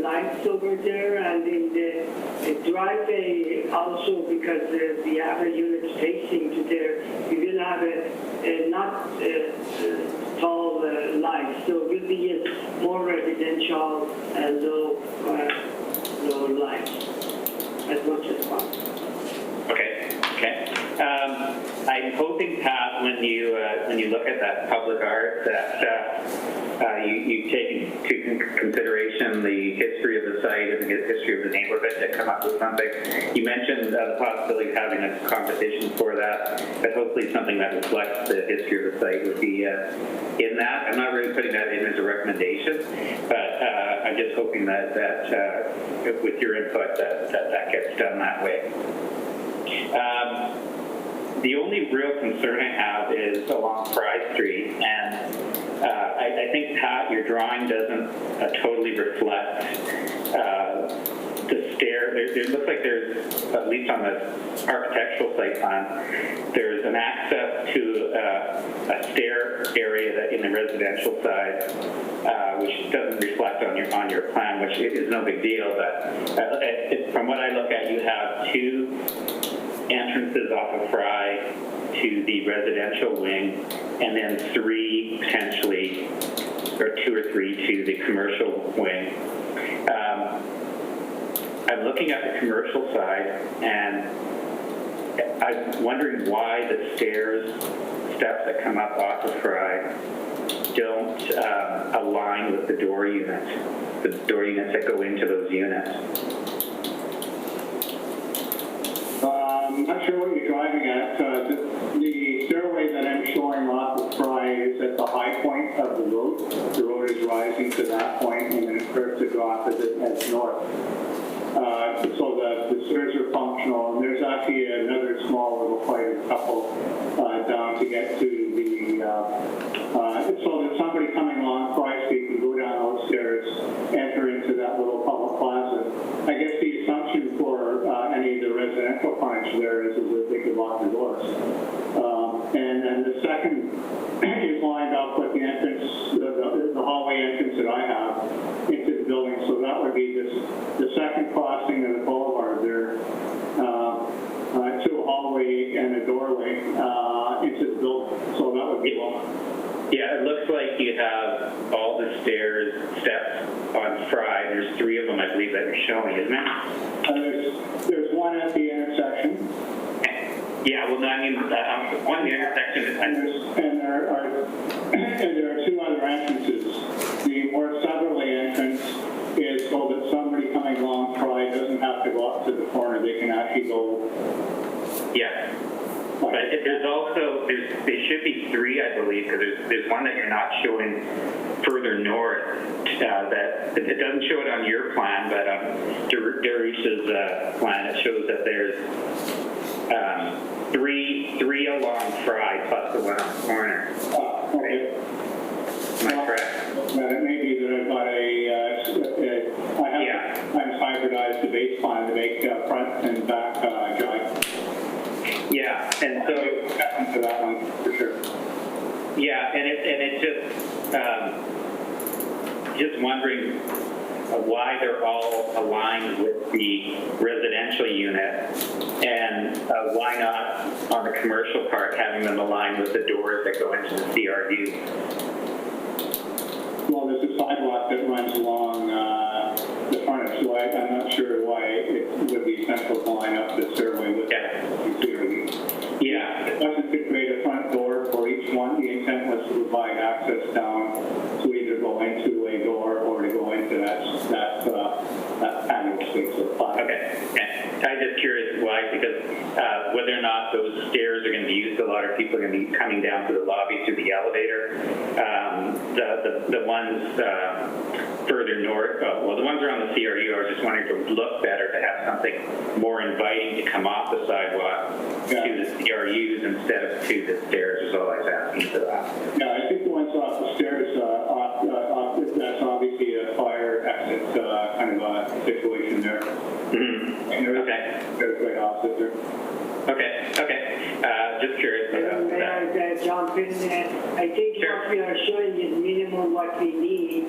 lights over there, and in the driveway also, because we have a unit facing to there, we will have a not tall lights, so it will be a more residential low lights as much as possible. Okay. Okay. I'm hoping, Pat, when you look at that public art, that you take into consideration the history of the site and the history of the neighborhood to come up with something. You mentioned the possibility of having a competition for that, but hopefully something that reflects the history of the site would be in that. I'm not really putting that in as a recommendation, but I'm just hoping that with your input that gets done that way. The only real concern I have is along Fry Street, and I think, Pat, your drawing doesn't totally reflect the stair. It looks like there's, at least on the architectural site plan, there's an access to a stair area that in the residential side, which doesn't reflect on your plan, which is no big deal. But from what I look at, you have two entrances off of Fry to the residential wing, and then three potentially, or two or three to the commercial wing. I'm looking at the commercial side, and I'm wondering why the steps that come up off of Fry don't align with the door units that go into those units. I'm not sure what you're driving at. The stairway that I'm showing off of Fry is at the high point of the road. The road is rising to that point, and then it curves to go off as it heads north. So the stairs are functional, and there's actually another small little flight couple down to get to the, so that somebody coming along Fry Street can go down those stairs, enter into that little public plaza. I guess the assumption for any of the residential frontage there is that they could lock the doors. And then the second is lined up with the entrance, the hallway entrance that I have into the building. So that would be the second crossing of the boulevard there, to a hallway and a doorway into the building. So that would be long. Yeah, it looks like you have all the steps on Fry. There's three of them, I believe, that you're showing, isn't it? There's one at the intersection. Yeah, well, no, I mean, one intersection. And there are two other entrances. The more southerly entrance is so that somebody coming along Fry doesn't have to go up to the corner. They can actually go. Yeah. But there's also, there should be three, I believe, because there's one that you're not showing further north. That it doesn't show it on your plan, but Darish's plan, it shows that there's three along Fry plus the one on the corner. Okay. Am I correct? It may be that I've got I'm hybridized the base plan to make front and back drive. Yeah, and so to that one for sure. Yeah, and it just wondering why they're all aligned with the residential unit, and why not on the commercial part having them aligned with the doors that go into the CRU? Well, there's a sidewalk that runs along the frontage, so I'm not sure why it would be central to line up the stairway with the CRU. Yeah. It wasn't to create a front door for each one. The intent was to provide access down to either go into a door or to go into that patio space of 5. Okay. I'm just curious why, because whether or not those stairs are going to be used, a lot of people are going to be coming down to the lobby through the elevator. The ones further north, well, the ones around the CRU, I was just wondering if it would look better to have something more inviting to come off the sidewalk to the CRUs instead of to the stairs, is all I was asking for that. Yeah, I think the ones off the stairs, that's obviously a fire exit kind of a situation there. Mm-hmm. And there's right opposite there. Okay. Just curious about May that. I jump in there? I think what we are showing is minimum what we need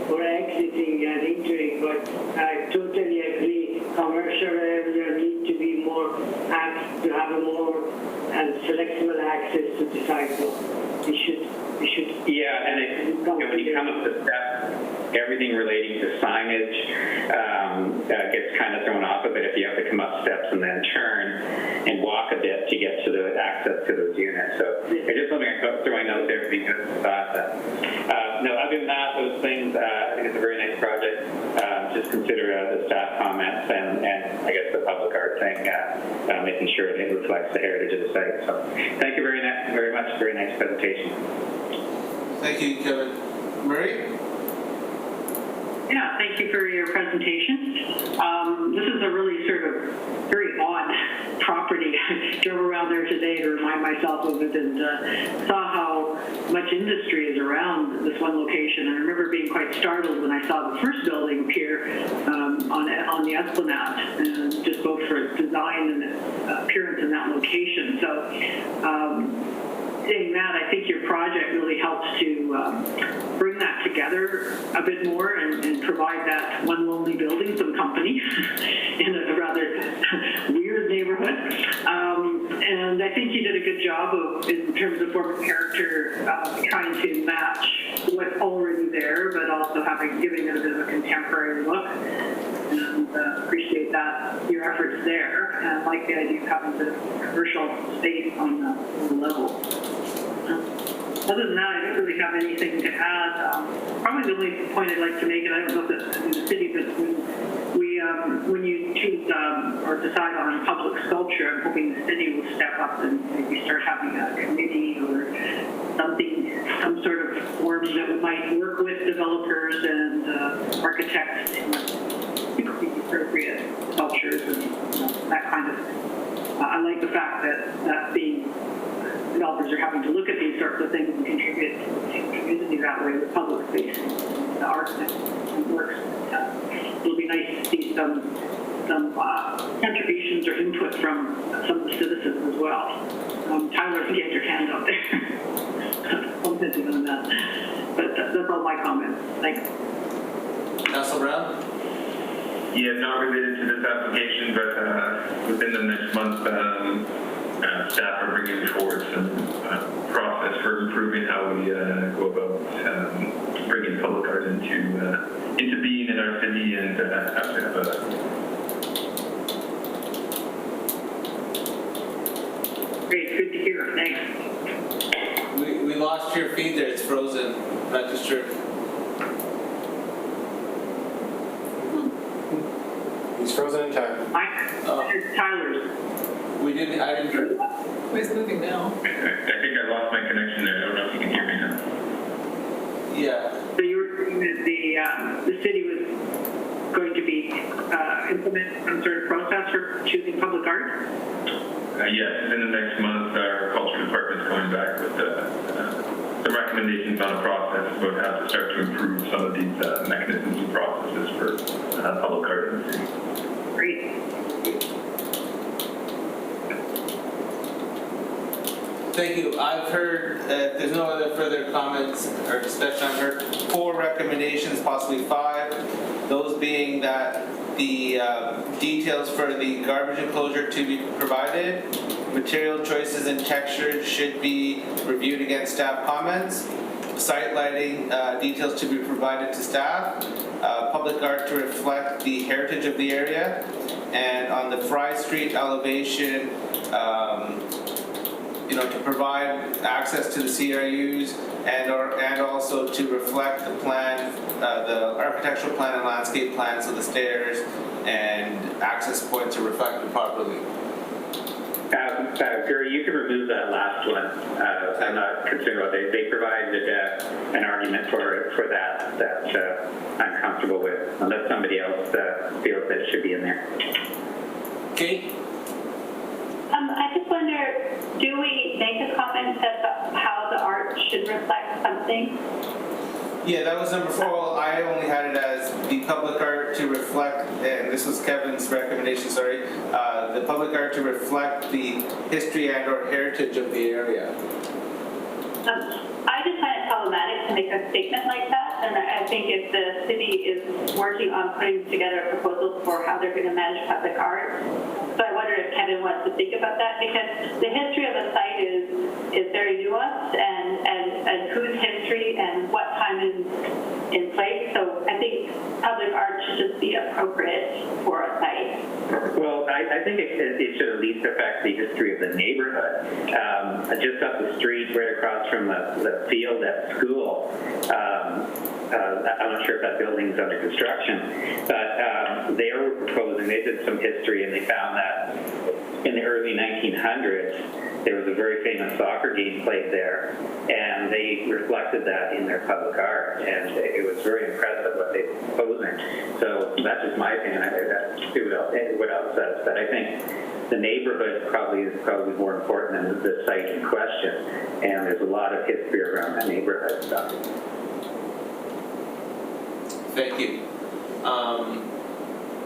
for exiting and entering, but I totally agree. Commercial area need to be more, to have a more and flexible access to the sidewalk. We should. Yeah, and when you come up the steps, everything relating to signage gets kind of thrown off a bit if you have to come up steps and then turn and walk a bit to get to the access to those units. So it's just something I'm throwing out there because no, other than that, those things, I think it's a very nice project. Just consider the staff comments and I guess the public art thing, making sure it reflects the heritage of the site. So thank you very much. Very nice presentation. Thank you, Kevin. Marie? Yeah, thank you for your presentation. This is a really sort of very odd property. I drove around there today to remind myself of it and saw how much industry is around this one location. I remember being quite startled when I saw the first building appear on the Esplanade, and just both for its design and appearance in that location. So saying that, I think your project really helps to bring that together a bit more and provide that one lonely building some company in a rather weird neighborhood. And I think you did a good job of, in terms of form of character, trying to match what's already there, but also giving it a bit of a contemporary look. And appreciate that, your efforts there. And I like the idea of having the commercial space on the level. Other than that, I don't really have anything to add. Probably the only point I'd like to make, and I don't know if it's in the city, but when you choose or decide on public sculpture, I'm hoping the city will step up and maybe start having a committee or something, some sort of form that might work with developers and architects to pick the appropriate sculptures and that kind of. I like the fact that being developers are having to look at these sorts of things and contribute to the community that way with public space and the art that works. It'll be nice to see some contributions or input from some of the citizens as well. Tyler, if you get your hand out there. I'm busy on that. But that's all my comments. Thanks. Councilor Brown? Yeah, not related to this application, but within the next month, staff are bringing forward some process for improving how we go about bringing public art into being in our city, and have to have a. Great, good to hear. Thanks. We lost your feed there. It's frozen. Not just sure. He's frozen in time. Tyler's. I didn't hear. He's moving now. I think I lost my connection there. I don't know if you can hear me now. Yeah. So you were saying that the city was going to be implement some sort of process for choosing public art? Yes, in the next month, our culture department is going back with some recommendations on a process about how to start to improve some of these mechanisms and processes for public art in the city. Great. Thank you. I've heard, if there's no other further comments or discussion, I've heard 4 recommendations, possibly 5. Those being that the details for the garbage enclosure to be provided, material choices and textures should be reviewed against staff comments, site lighting details to be provided to staff, public art to reflect the heritage of the area, and on the Fry Street elevation, to provide access to the CRUs and also to reflect the plan, the architectural plan and landscape plan, so the stairs and access points are reflected properly. Gary, you can remove that last one. I'm not concerned about it. They provided an argument for that I'm comfortable with, unless somebody else feels that it should be in there. Kate? I just wonder, do we make a comment about how the art should reflect something? Yeah, that was number 4. Well, I only had it as the public art to reflect, and this was Kevin's recommendation, sorry, the public art to reflect the history and or heritage of the area. I just find it problematic to make a statement like that, and I think if the city is working on putting together a proposal for how they're going to manage public art, so I wonder if Kevin wants to think about that, because the history of a site is very nuanced, and whose history and what time is in place. So I think public art should just be appropriate for a site. Well, I think it should at least affect the history of the neighborhood. Just up the street, right across from the field at school, I'm not sure if that building's under construction, but they were proposing, they did some history and they found that in the early 1900s, there was a very famous soccer game played there, and they reflected that in their public art, and it was very impressive what they were proposing. So that's just my opinion. I see what else says, but I think the neighborhood is probably more important than the site in question, and there's a lot of history around that neighborhood stuff. Thank you.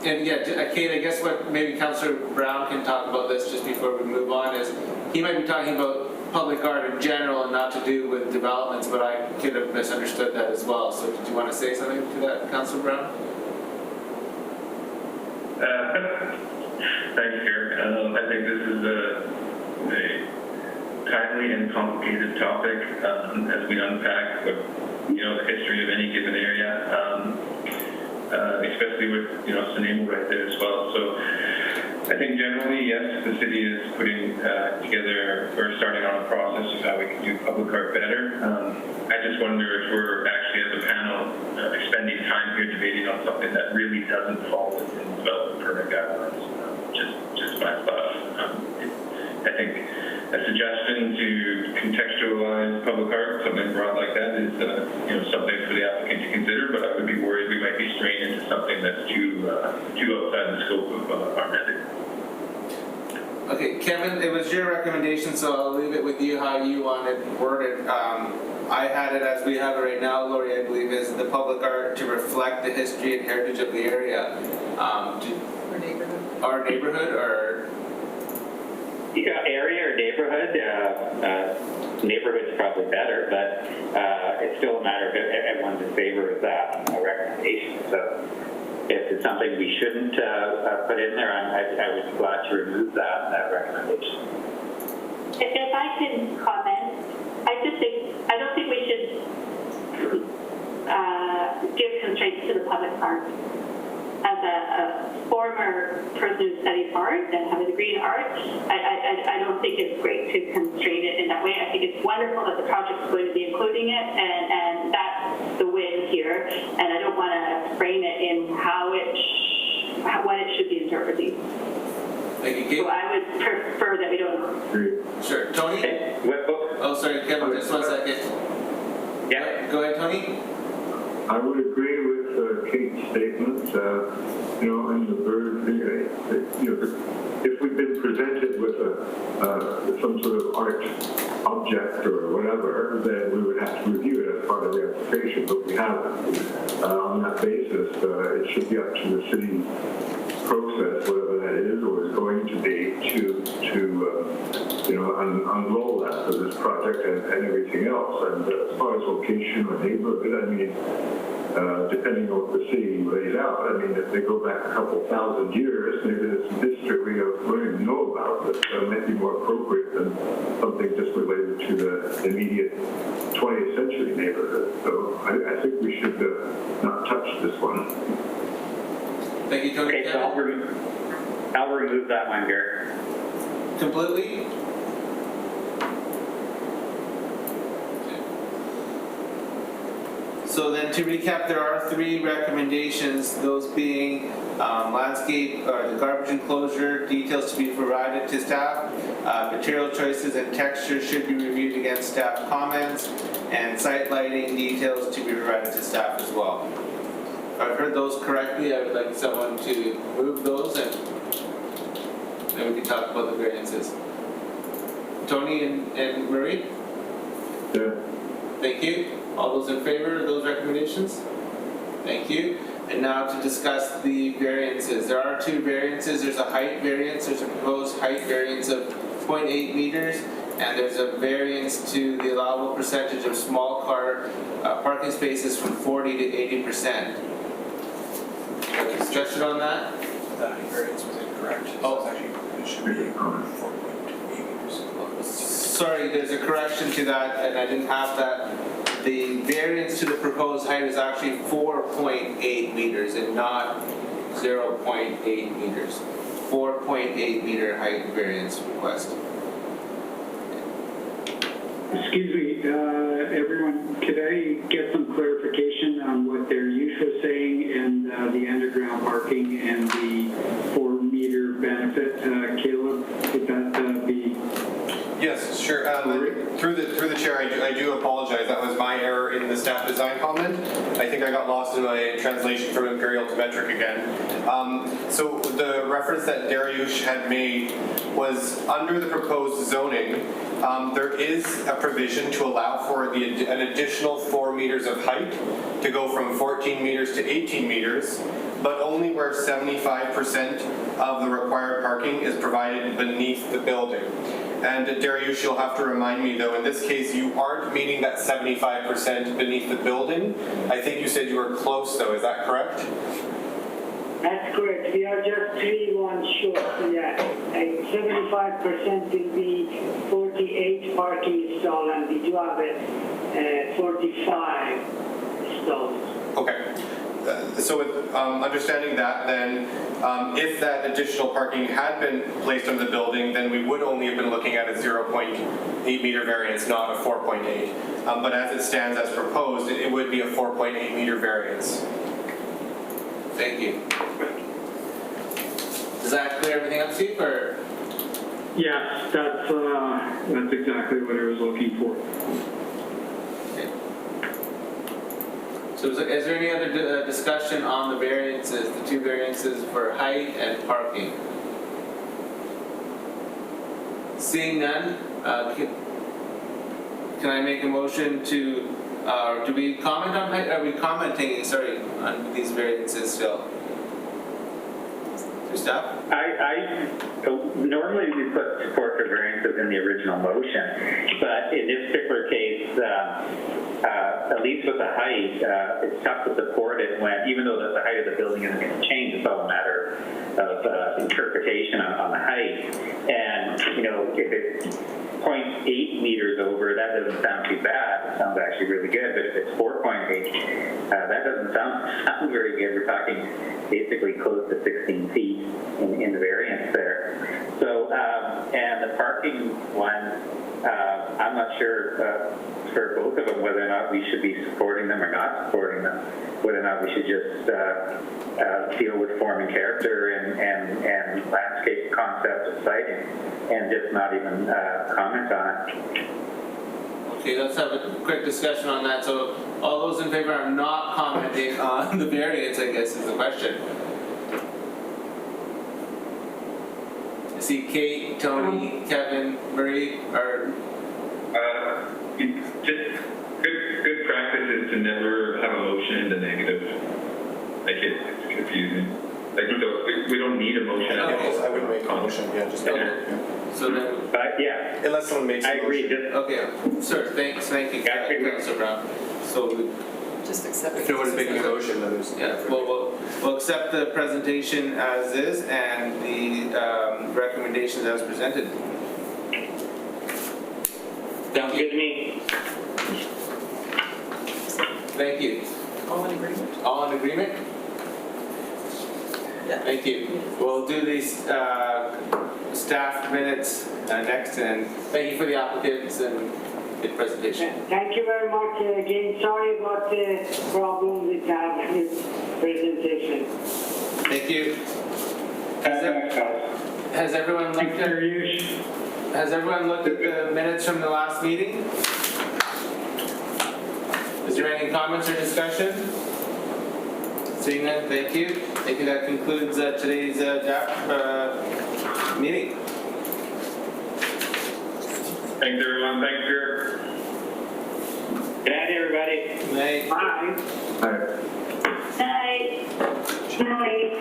And yeah, Kate, I guess what maybe Councillor Brown can talk about this just before we move on is he might be talking about public art in general and not to do with developments, but I could have misunderstood that as well. So did you want to say something to that, Councillor Brown? Thanks, Gary. I think this is a timely and complicated topic as we unpack the history of any given area. Especially with, Sanemo right there as well. So I think generally, yes, the city is putting together or starting on a process of how we can do public art better. I just wonder if we're actually as a panel spending time here debating on something that really doesn't fall within development permit guidelines. Just my thoughts. I think a suggestion to contextualize public art, something broad like that, is something for the applicant to consider. But I would be worried we might be straying into something that's too outside the scope of our method. Okay, Kevin, it was your recommendation, so I'll leave it with you how you want it worded. I had it as we have it right now, Lori, I believe, is the public art to reflect the history and heritage of the area. Or neighborhood. Our neighborhood, or? Yeah, area or neighborhood. Neighborhood's probably better, but it's still a matter of everyone's in favor of that recommendation. So if it's something we shouldn't put in there, I would be glad to remove that recommendation. If I can comment, I don't think we should give constraints to the public art. As a former person who studied art and have a degree in art, I don't think it's great to constrain it in that way. I think it's wonderful that the project is going to be including it, and that's the win here. And I don't want to frame it in what it should be interpreted. Thank you, Kate. So I would prefer that we don't. Sure. Tony? Okay. Oh, sorry, Kevin, just 1 second. Yeah. Go ahead, Tony. I would agree with Kate's statement. In the bird, if we've been presented with some sort of art object or whatever, then we would have to review it as part of the application. But we haven't. On that basis, it should be up to the city process, whatever that is or is going to be, to unroll that for this project and everything else. And as far as location or neighborhood, I mean, depending on what the city lays out. I mean, if they go back a couple thousand years, maybe there's some history we don't even know about that might be more appropriate than something just related to the immediate 20th century neighborhood. So I think we should not touch this one. Thank you, Tony. Okay, so I'll remove that one, Gary. Completely? So then to recap, there are 3 recommendations, those being landscape or the garbage enclosure, details to be provided to staff, material choices and textures should be reviewed against staff comments, and site lighting details to be provided to staff as well. If I've heard those correctly, I would like someone to move those and then we can talk about the variances. Tony and Marie? Yeah. Thank you. All those in favor of those recommendations? Thank you. And now to discuss the variances. There are 2 variances. There's a height variance. There's a proposed height variance of 0.8 meters. And there's a variance to the allowable percentage of small car parking spaces from 40 to 80%. Any discussion on that? The height variance was incorrect. Oh. It should be 4.8 meters. Sorry, there's a correction to that, and I didn't have that. The variance to the proposed height is actually 4.8 meters and not 0.8 meters. 4.8 meter height variance request. Excuse me, everyone, could I get some clarification on what their use was saying and the underground parking and the 4-meter benefit? Caleb, would that be? Yes, sure. Through the chair, I do apologize. That was my error in the staff design comment. I think I got lost in my translation from Imperial to metric again. So the reference that Dariush had made was under the proposed zoning, there is a provision to allow for an additional 4 meters of height to go from 14 meters to 18 meters, but only where 75% of the required parking is provided beneath the building. And Dariush, you'll have to remind me though, in this case, you aren't meeting that 75% beneath the building. I think you said you were close though, is that correct? That's correct. We are just 3-1 short. Yeah, 75% will be 48 parking stalls, and we do have 45 stalls. Okay. So with understanding that, then if that additional parking had been placed on the building, then we would only have been looking at a 0.8 meter variance, not a 4.8. But as it stands as proposed, it would be a 4.8 meter variance. Thank you. Does that clear everything up, Steve, or? Yes, that's exactly what I was looking for. Okay. So is there any other discussion on the variances, the 2 variances for height and parking? Seeing none, can I make a motion to, do we comment on height? Are we commenting, sorry, on these variances still? Through staff? Normally we put support for variances in the original motion, but in this particular case, at least with the height, it's tough to support it when, even though the height of the building isn't going to change, it's all a matter of interpretation on the height. And, if it's 0.8 meters over, that doesn't sound too bad. It sounds actually really good. But if it's 4.8, that doesn't sound very good. We're talking basically close to 16 feet in the variance there. So, and the parking one, I'm not sure for both of them whether or not we should be supporting them or not supporting them, whether or not we should just deal with form and character and landscape concept of siting and just not even comment on it. Okay, let's have a quick discussion on that. So all those in favor of not commenting on the variance, I guess, is the question. I see Kate, Tony, Kevin, Marie, or... Just good practice is to never have a motion in the negative. Like it's confusing. Like we don't need a motion. I wouldn't make a motion. Yeah, just So then, yeah. Unless someone makes a motion. Okay, sir. Thank you, Councilor Brown. So just accept it. If nobody's making a motion, then there's. Yeah, we'll accept the presentation as is and the recommendations as presented. Sounds good to me. Thank you. All in agreement? All in agreement? Yeah. Thank you. We'll do these staff minutes next, and thank you for the applicants and the presentation. Thank you very much. Again, sorry about the problem with that presentation. Thank you. Has everyone looked at? Has everyone looked at the minutes from the last meeting? Is there any comments or discussion? Seeing none, thank you. Thank you. That concludes today's meeting. Thanks, everyone. Thanks, Pierre. Good night, everybody. Night. Bye. Hi. Night. Night.